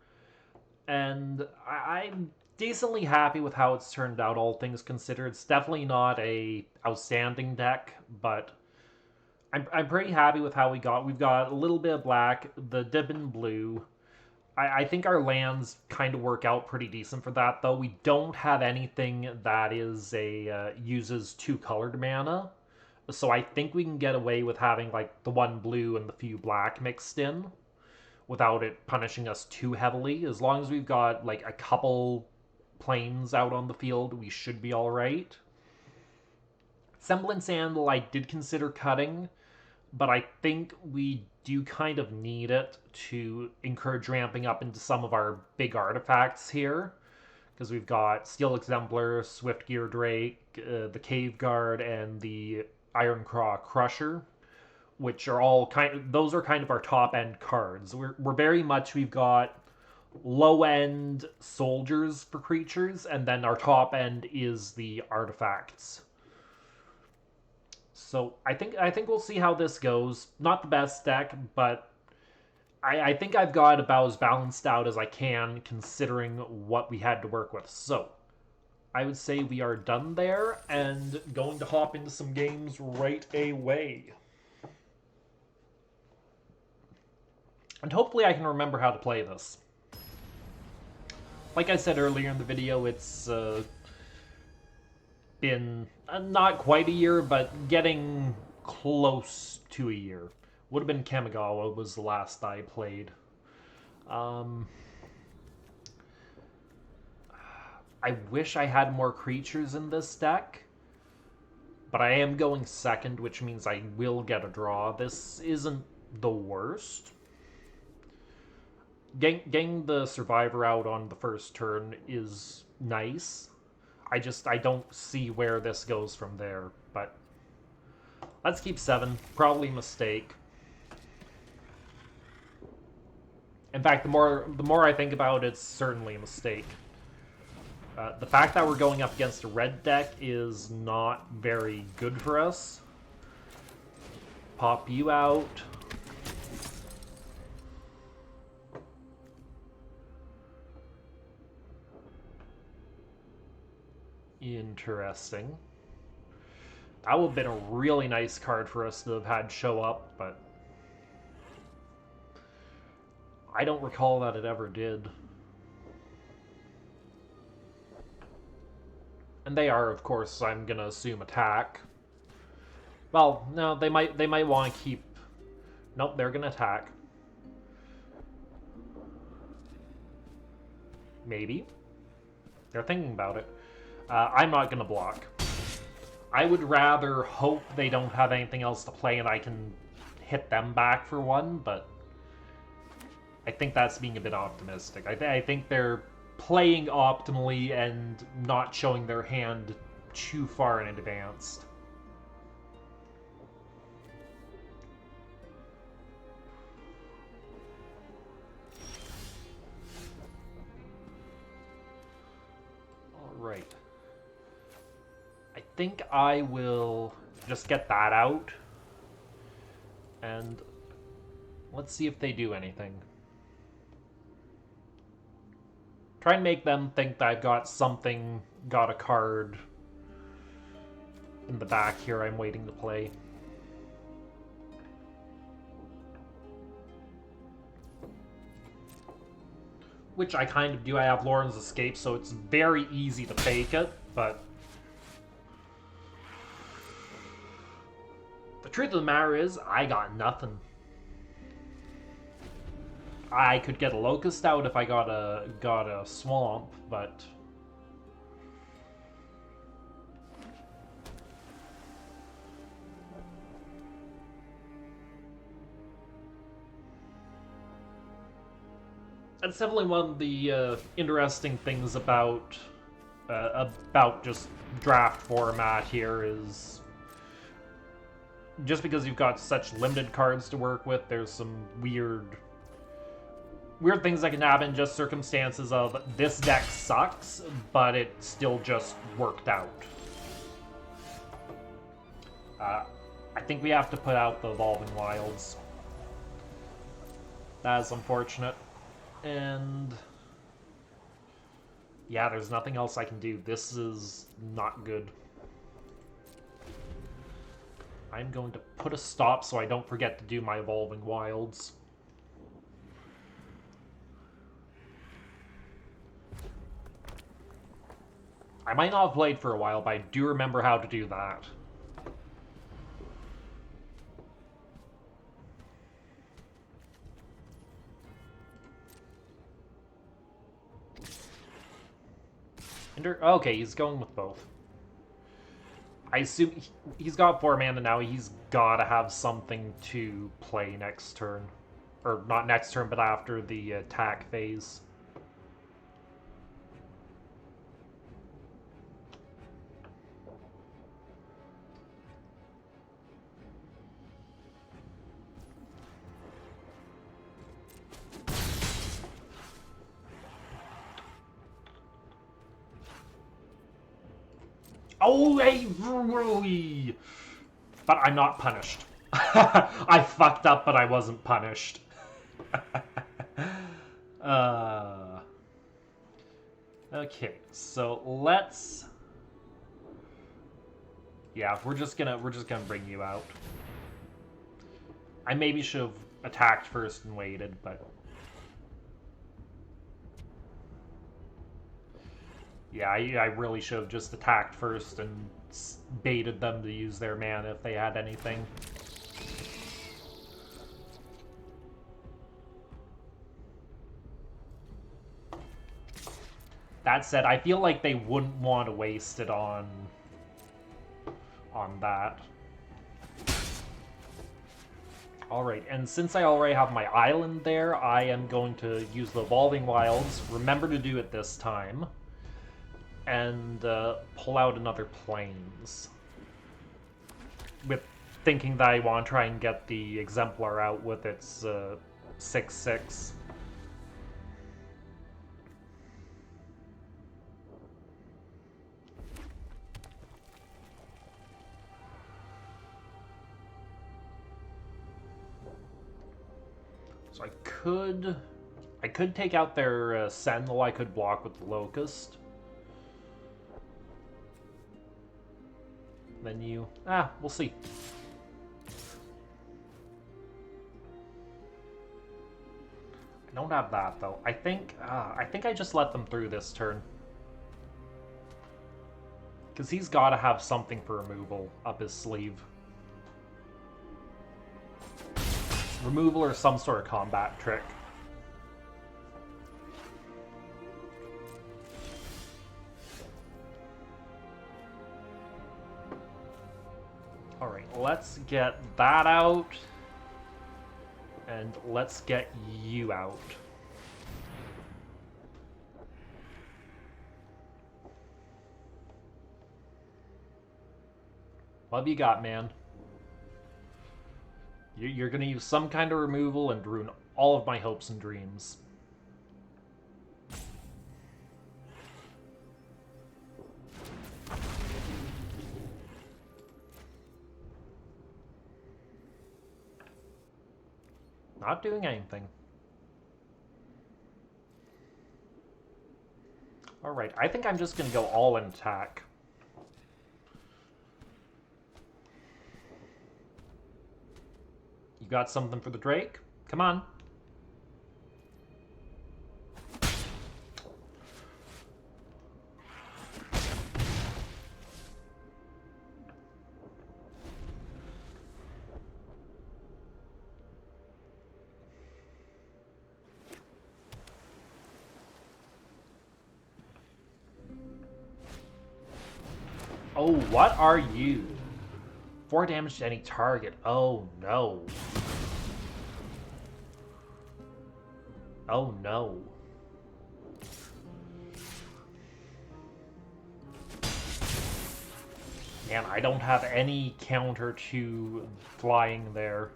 and I'm decently happy with how it's turned out, all things considered. It's definitely not a outstanding deck, but I'm pretty happy with how we've got a little bit of black, the dip in blue. I think our lands kind of work out pretty decent for that, though. We don't have anything that is uses 2 colored mana, so I think we can get away with having like the 1 blue and the few black mixed in without it punishing us too heavily. As long as we've got like a couple planes out on the field, we should be all right. Semblance Anvil I did consider cutting, but I think we do kind of need it to encourage ramping up into some of our big artifacts here, because we've got Steel Exemplar, Swift Gear Drake, the Cave Guard, and the Iron Claw Crusher, which are all those are kind of our top end cards. We're very much, we've got low end soldiers for creatures, and then our top end is the artifacts. So I think we'll see how this goes. Not the best deck, but I think I've got about as balanced out as I can considering what we had to work with. So I would say we are done there and going to hop into some games right away. And hopefully I can remember how to play this. Like I said earlier in the video, it's been not quite a year, but getting close to a year. Would have been Kamigawa was the last I played. I wish I had more creatures in this deck, but I am going second, which means I will get a draw. This isn't the worst. Getting the Survivor out on the first turn is nice. I don't see where this goes from there, but let's keep 7. Probably a mistake. In fact, the more I think about it, it's certainly a mistake. The fact that we're going up against a red deck is not very good for us. Pop you out. Interesting. That would have been a really nice card for us to have had show up, but I don't recall that it ever did. And they are, of course, I'm gonna assume attack. Well, no, they might want to keep. Nope, they're gonna attack. Maybe. They're thinking about it. I'm not gonna block. I would rather hope they don't have anything else to play and I can hit them back for one, but I think that's being a bit optimistic. I think they're playing optimally and not showing their hand too far in advance. Alright. I think I will just get that out. And let's see if they do anything. Try and make them think that I've got something, got a card in the back here I'm waiting to play. Which I kind of do. I have Lauren's Escape, so it's very easy to fake it, but the truth of the matter is, I got nothing. I could get a Locust out if I got a Swamp, but that's definitely one of the interesting things about just draft format here is just because you've got such limited cards to work with, there's some weird things that can happen, just circumstances of this deck sucks, but it still just worked out. I think we have to put out the Evolving Wilds. That is unfortunate. And yeah, there's nothing else I can do. This is not good. I'm going to put a stop so I don't forget to do my Evolving Wilds. I might not have played for a while, but I do remember how to do that. Okay, he's going with both. I assume he's got 4 mana now. He's gotta have something to play next turn. Or not next turn, but after the attack phase. Oh, hey, but I'm not punished. I fucked up, but I wasn't punished. Okay, so let's. Yeah, we're just gonna bring you out. I maybe should have attacked first and waited, but yeah, I really should have just attacked first and baited them to use their mana if they had anything. That said, I feel like they wouldn't want to waste it on that. Alright, and since I already have my island there, I am going to use the Evolving Wilds. Remember to do it this time. And pull out another Plains. With thinking that I want to try and get the Exemplar out with its 6/6. So I could take out their Sentinel. I could block with the Locust. Then you... we'll see. I don't have that, though. I think I just let them through this turn. Because he's got to have something for removal up his sleeve. Removal or some sort of combat trick. Alright, let's get that out. And let's get you out. What have you got, man? You're gonna use some kind of removal and ruin all of my hopes and dreams. Not doing anything. Alright, I think I'm just gonna go all in attack. You got something for the Drake? Come on. Oh, what are you? 4 damage to any target. Oh, no. Oh, no. Man, I don't have any counter to flying there.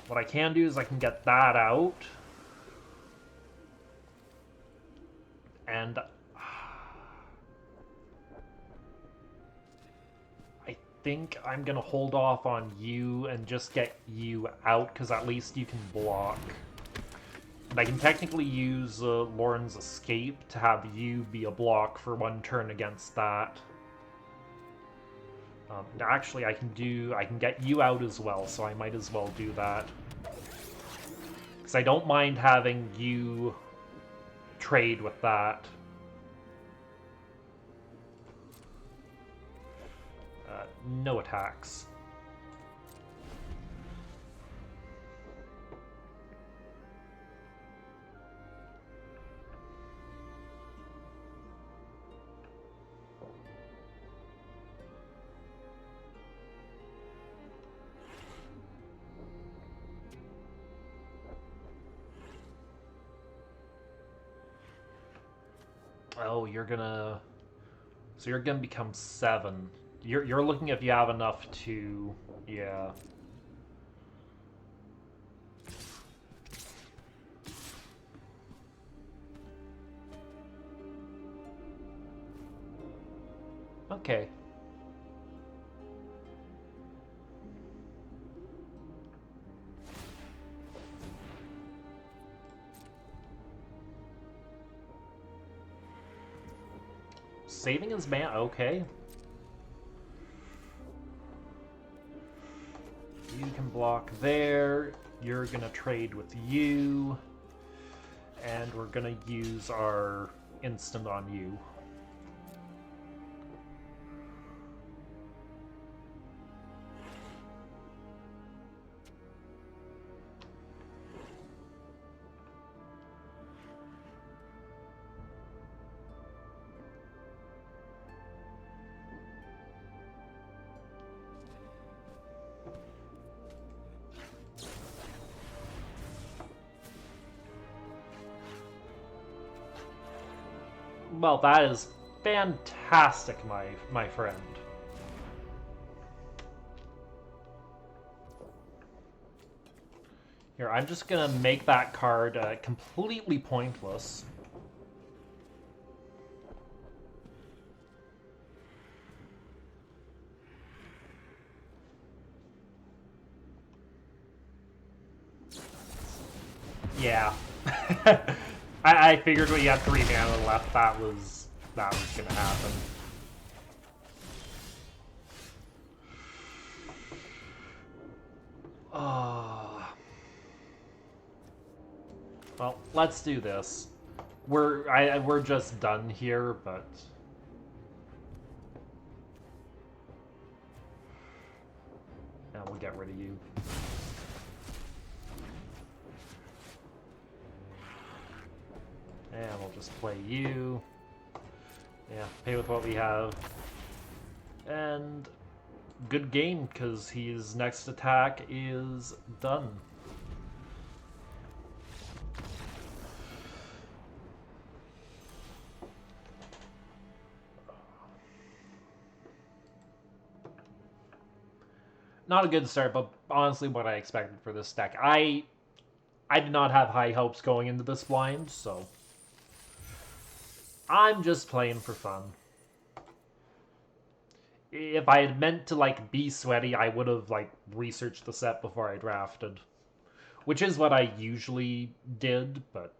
What I can do is I can get that out. And I think I'm gonna hold off on you and just get you out, because at least you can block. And I can technically use Lauren's Escape to have you be a block for 1 turn against that. Actually, I can get you out as well, so I might as well do that. Because I don't mind having you trade with that. No attacks. Oh, you're gonna... So you're gonna become 7. You're looking if you have enough to... Yeah. Okay. Saving his man. Okay. You can block there. You're gonna trade with you. And we're gonna use our instant on you. Well, that is fantastic, my friend. Here, I'm just gonna make that card completely pointless. Yeah. I figured when you had 3 mana left, that was gonna happen. Well, let's do this. we're just done here, but and we'll get rid of you. And we'll just play you. Yeah, pay with what we have. And good game, because his next attack is done. Not a good start, but honestly what I expected for this deck. I did not have high hopes going into this blind, so I'm just playing for fun. If I had meant to, like, be sweaty, I would have, like, researched the set before I drafted. Which is what I usually did, but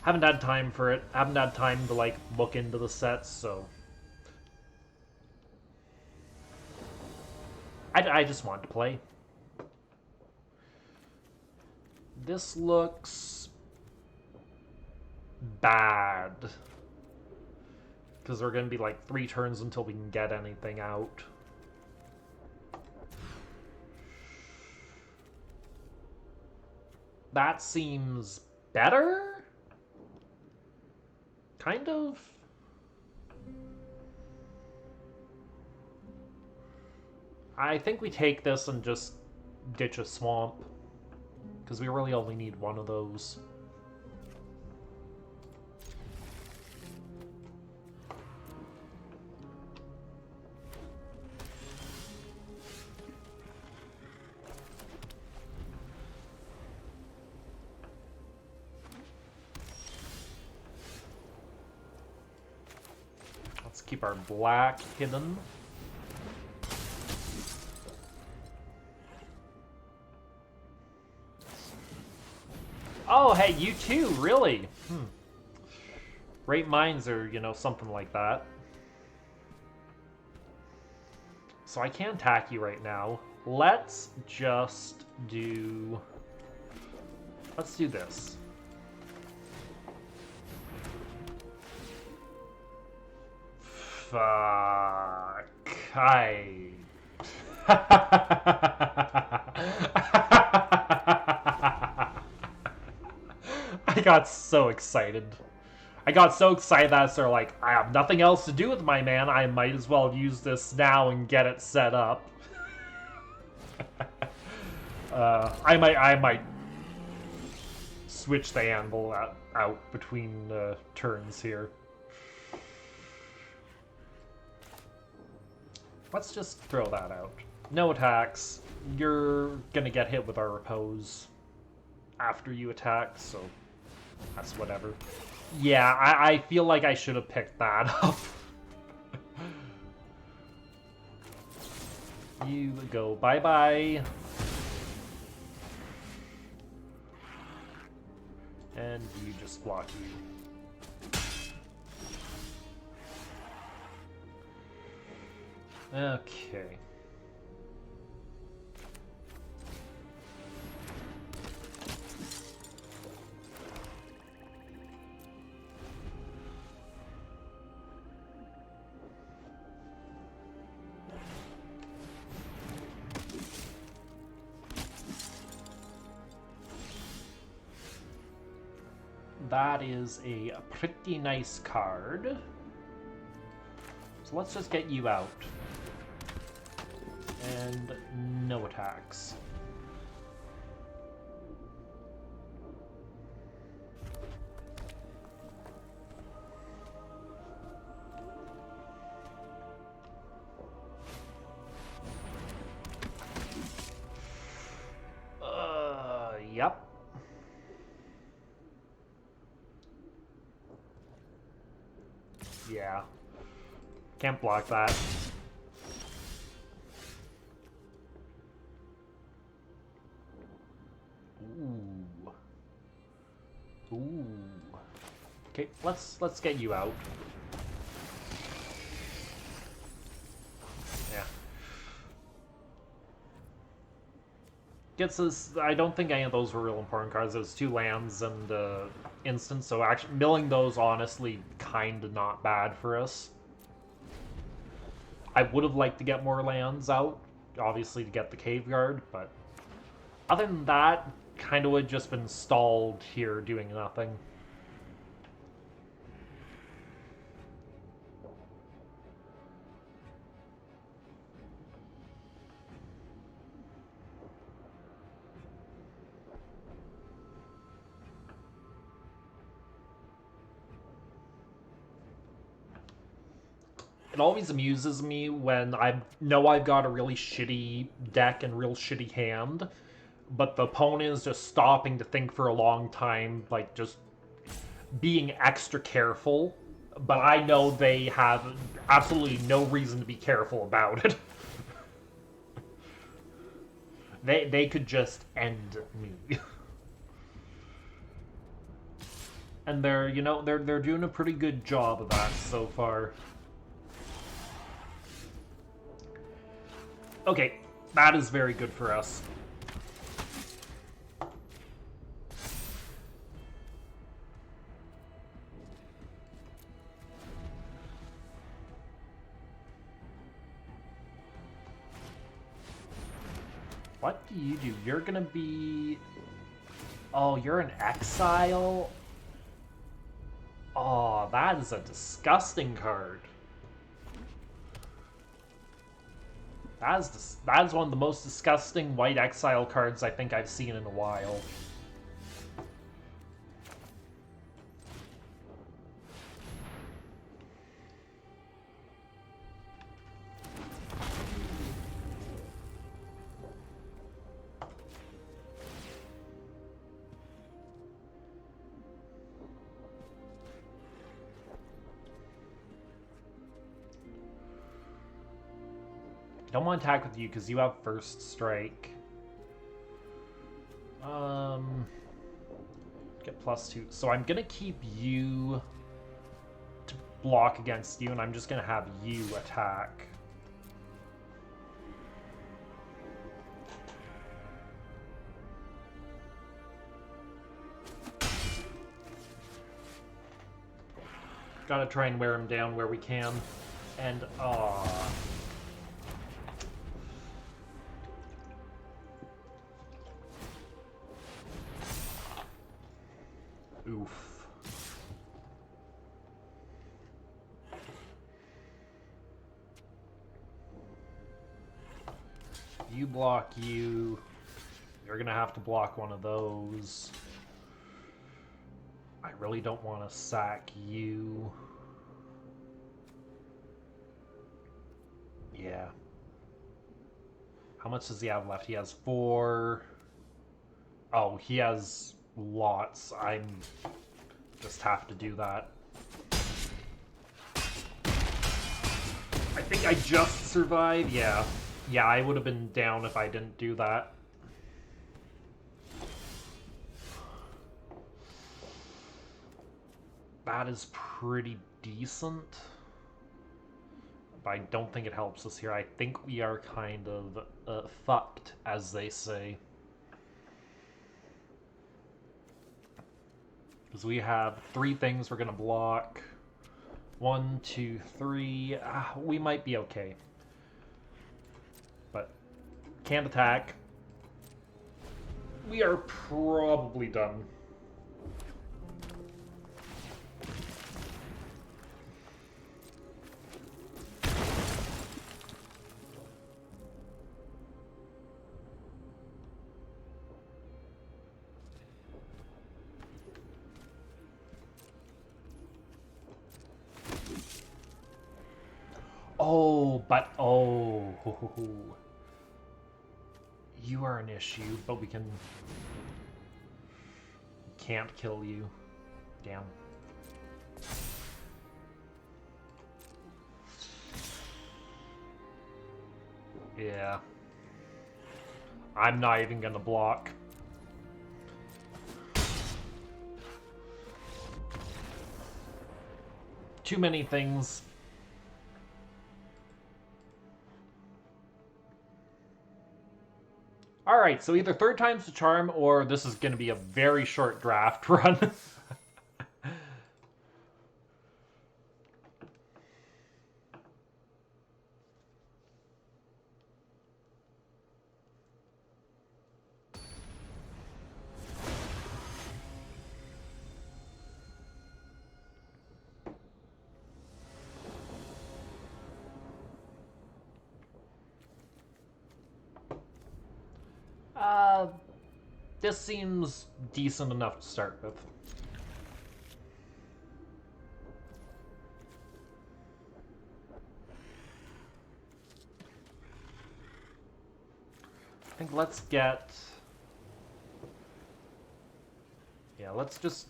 haven't had time for it. Haven't had time to, like, look into the sets, so I just wanted to play. This looks bad. Because there are going to be like 3 turns until we can get anything out. That seems better? Kind of? I think we take this and just ditch a swamp. Because we really only need one of those. Let's keep our black hidden. Oh, hey, you too, really? Great minds are, you know, something like that. So I can attack you right now. Let's just do... Let's do this. Fuck. I got so excited. I got so excited that I started like, I have nothing else to do with my man. I might as well use this now and get it set up. I might switch the anvil out between turns here. Let's just throw that out. No attacks. You're gonna get hit with our repose after you attack, so that's whatever. Yeah, I feel like I should have picked that up. You go bye-bye. And you just block you. Okay. That is a pretty nice card. So let's just get you out. And no attacks. Yep. Yeah. Can't block that. Ooh. Ooh. Okay, let's get you out. Yeah. Gets us. I don't think any of those were real important cards. It was 2 lands and instants, so actually milling those honestly kind of not bad for us. I would have liked to get more lands out, obviously to get the cave guard, but other than that, kind of would just been stalled here doing nothing. It always amuses me when I know I've got a really shitty deck and real shitty hand, but the opponent is just stopping to think for a long time, like just being extra careful. But I know they have absolutely no reason to be careful about it. They could just end me. And they're doing a pretty good job of that so far. Okay, that is very good for us. What do you do? You're gonna be... Oh, you're an exile? Oh, that is a disgusting card. That is one of the most disgusting white exile cards I think I've seen in a while. I don't want to attack with you because you have first strike. Get +2. So I'm gonna keep you to block against you, and I'm just gonna have you attack. Gotta try and wear him down where we can. And, oof. You block you. You're gonna have to block one of those. I really don't want to sack you. Yeah. How much does he have left? He has 4. Oh, he has lots. I'm just have to do that. I think I just survived. Yeah. Yeah, I would have been down if I didn't do that. That is pretty decent. But I don't think it helps us here. I think we are kind of fucked, as they say. Because we have 3 things we're going to block. 1, 2, 3. We might be okay. But can't attack. We are probably done. Oh, but oh, you are an issue, but we can't kill you. Damn. Yeah. I'm not even gonna block. Too many things. Alright, so either third time's the charm, or this is going to be a very short draft run. This seems decent enough to start with. I think let's get... Yeah, let's just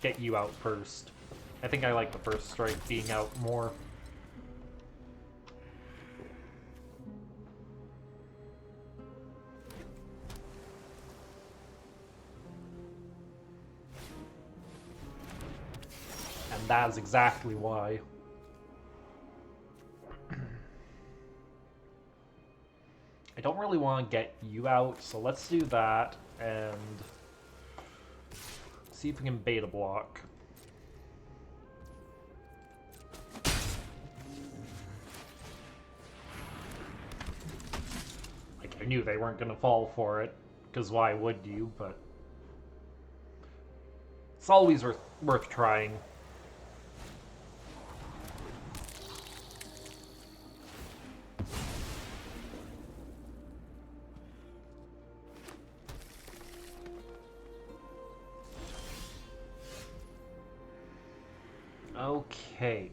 get you out first. I think I like the first strike being out more. And that's exactly why. I don't really want to get you out, so let's do that and see if we can beta block. Like, I knew they weren't going to fall for it, because why would you, but it's always worth trying. Okay.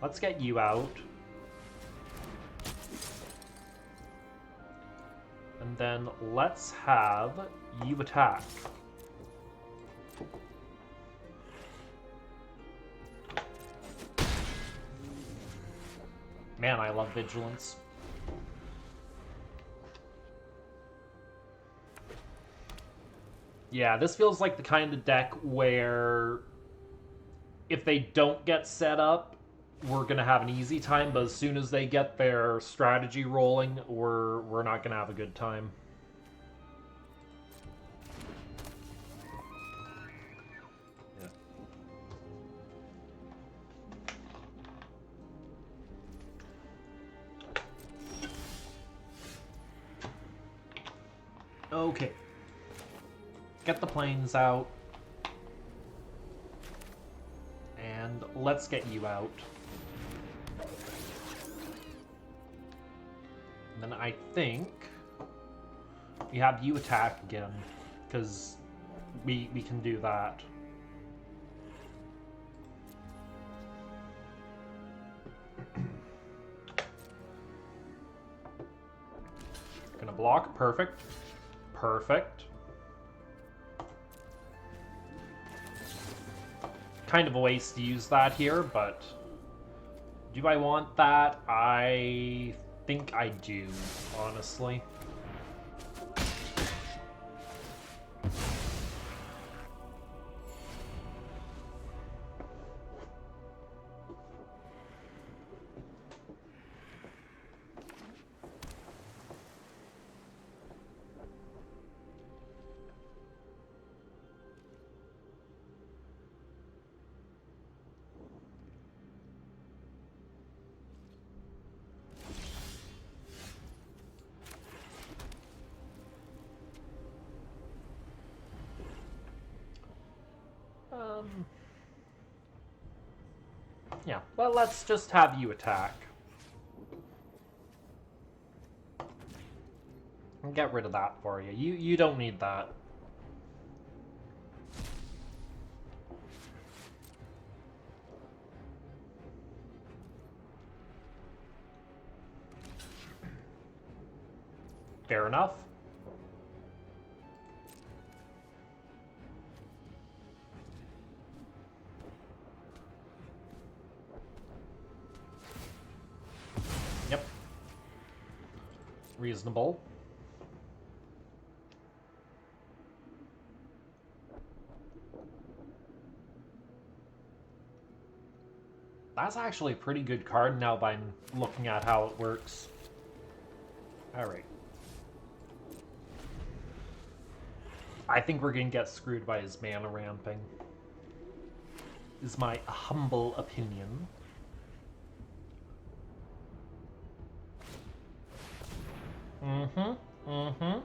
Let's get you out. And then let's have you attack. Man, I love vigilance. Yeah, this feels like the kind of deck where if they don't get set up, we're gonna have an easy time, but as soon as they get their strategy rolling, we're not gonna have a good time. Yeah. Okay. Get the planes out. And let's get you out. And then I think we have you attack again, because we can do that. Gonna block. Perfect. Perfect. Kind of a waste to use that here, but do I want that? I think I do, honestly. Yeah, well, let's just have you attack. And get rid of that for you. You don't need that. Fair enough. Yep. Reasonable. That's actually a pretty good card now that I'm looking at how it works. Alright. I think we're gonna get screwed by his mana ramping. Is my humble opinion. Mm-hmm. Mm-hmm.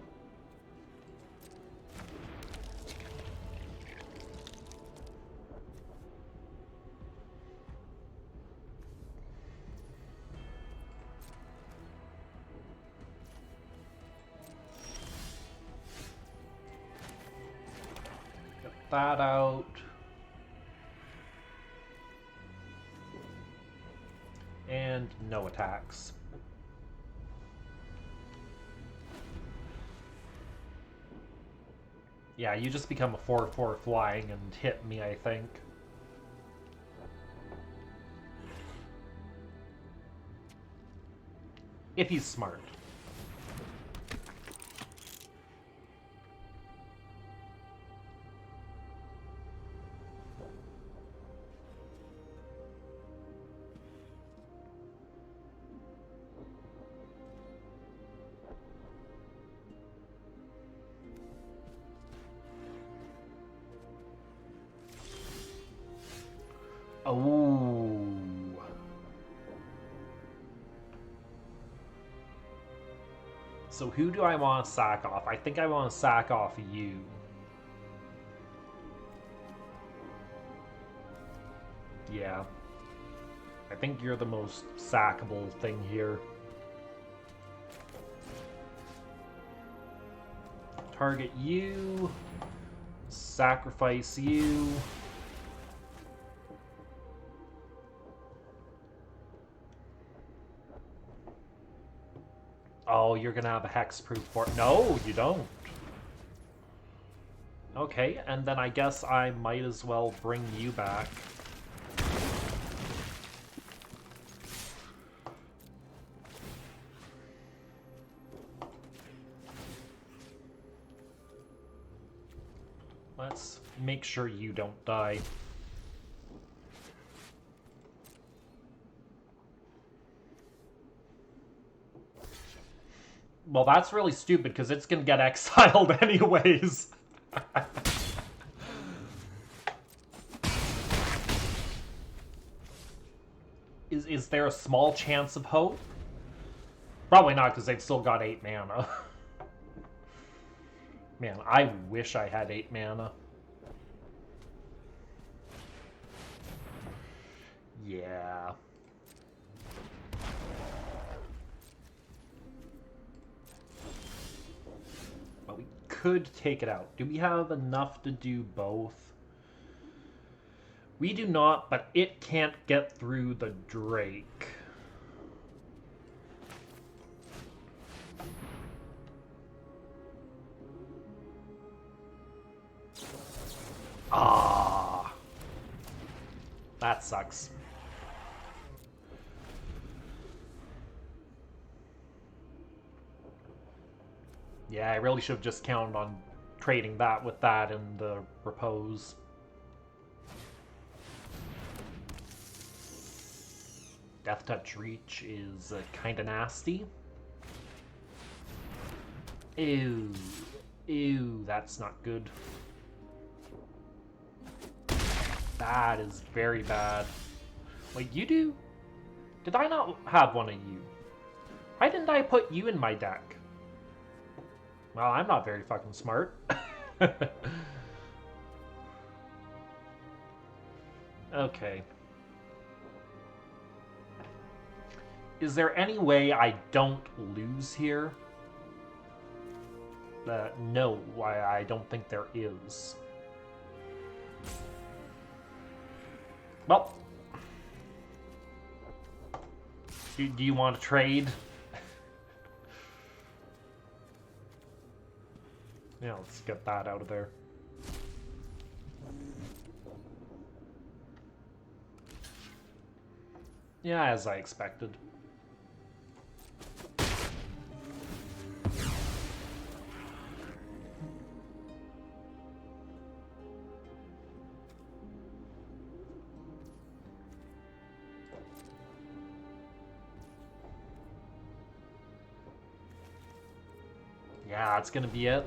Get that out. And no attacks. Yeah, you just become a 4/4 flying and hit me, I think. If he's smart. Oh. So who do I want to sack off? I think I want to sack off you. Yeah. I think you're the most sackable thing here. Target you. Sacrifice you. Oh, you're gonna have a hexproof for it. No, you don't. Okay, and then I guess I might as well bring you back. Let's make sure you don't die. Well, that's really stupid because it's gonna get exiled anyways. Is there a small chance of hope? Probably not, because they've still got 8 mana. Man, I wish I had 8 mana. Yeah. But we could take it out. Do we have enough to do both? We do not, but it can't get through the Drake. Ah, that sucks. Yeah, I really should have just counted on trading that with that and the repose. Death Touch Reach is kind of nasty. Ew. Ew, that's not good. That is very bad. Wait, you do? Did I not have one of you? Why didn't I put you in my deck? Well, I'm not very fucking smart. Okay. Is there any way I don't lose here? No, I don't think there is. Well, do you want to trade? Yeah, let's get that out of there. Yeah, as I expected. Yeah, that's gonna be it.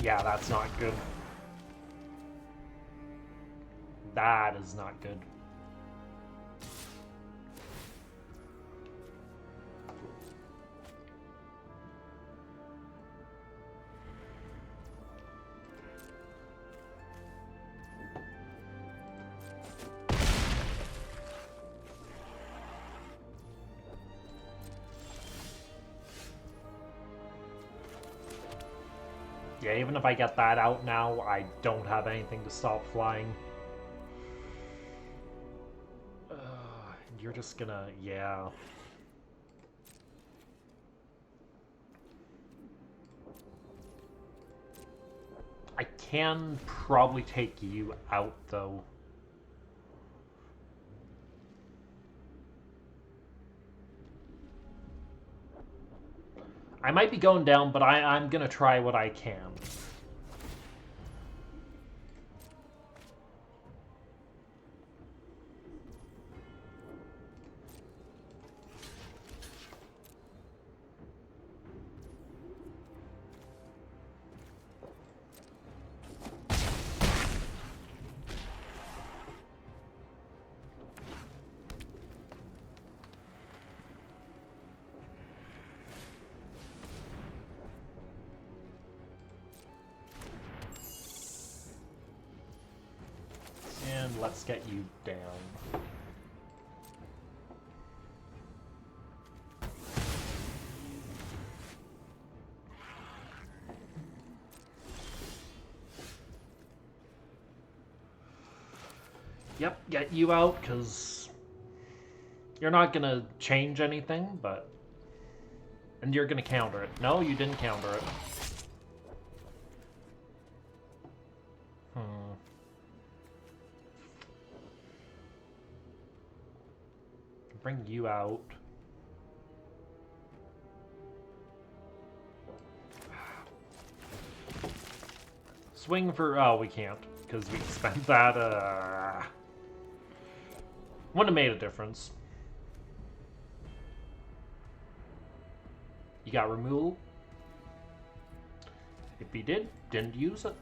Yeah, that's not good. That is not good. Yeah, even if I get that out now, I don't have anything to stop flying. You're just gonna... yeah. I can probably take you out, though. I might be going down, but I'm gonna try what I can. And let's get you down. Yep, get you out, because you're not going to change anything, but... And you're going to counter it. No, you didn't counter it. Bring you out. Swing for... oh, we can't, because we spent that, wouldn't have made a difference. You got removal? If he did, didn't use it.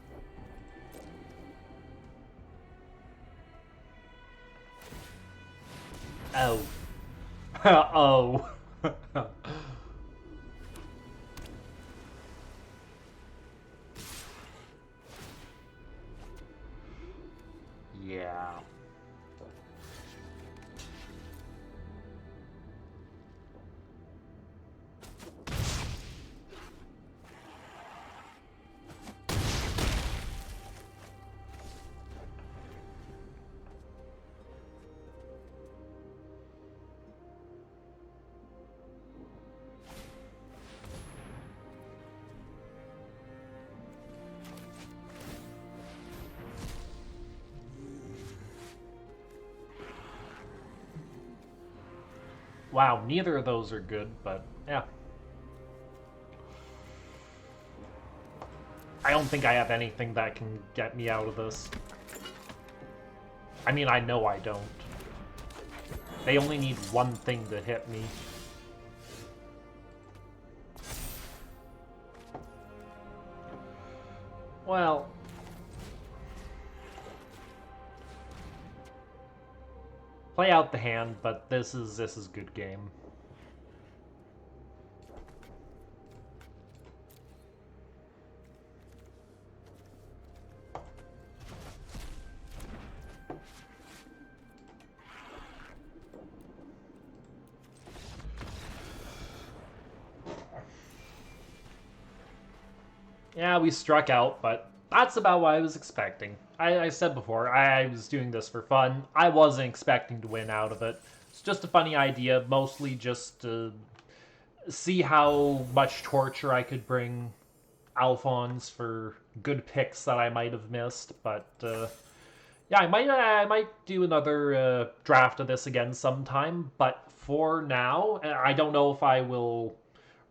Oh. Oh. Yeah. Wow, neither of those are good, but yeah. I don't think I have anything that can get me out of this. I mean, I know I don't. They only need one thing to hit me. Well... play out the hand, but this is good game. Yeah, we struck out, but that's about what I was expecting. I said before, I was doing this for fun. I wasn't expecting to win out of it. It's just a funny idea, mostly just to see how much torture I could bring Alphonse for good picks that I might have missed. But yeah, I might do another draft of this again sometime. But for now, I don't know if I will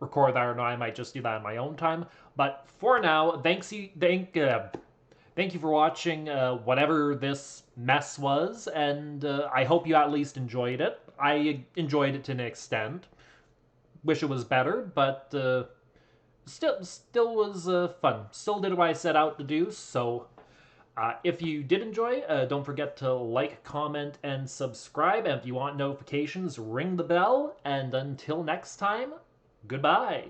record that or not. I might just do that in my own time. But for now, thank you for watching whatever this mess was, and I hope you at least enjoyed it. I enjoyed it to an extent. Wish it was better, but still was fun. Still did what I set out to do. So if you did enjoy, don't forget to like, comment, and subscribe. And if you want notifications, ring the bell. And until next time, goodbye.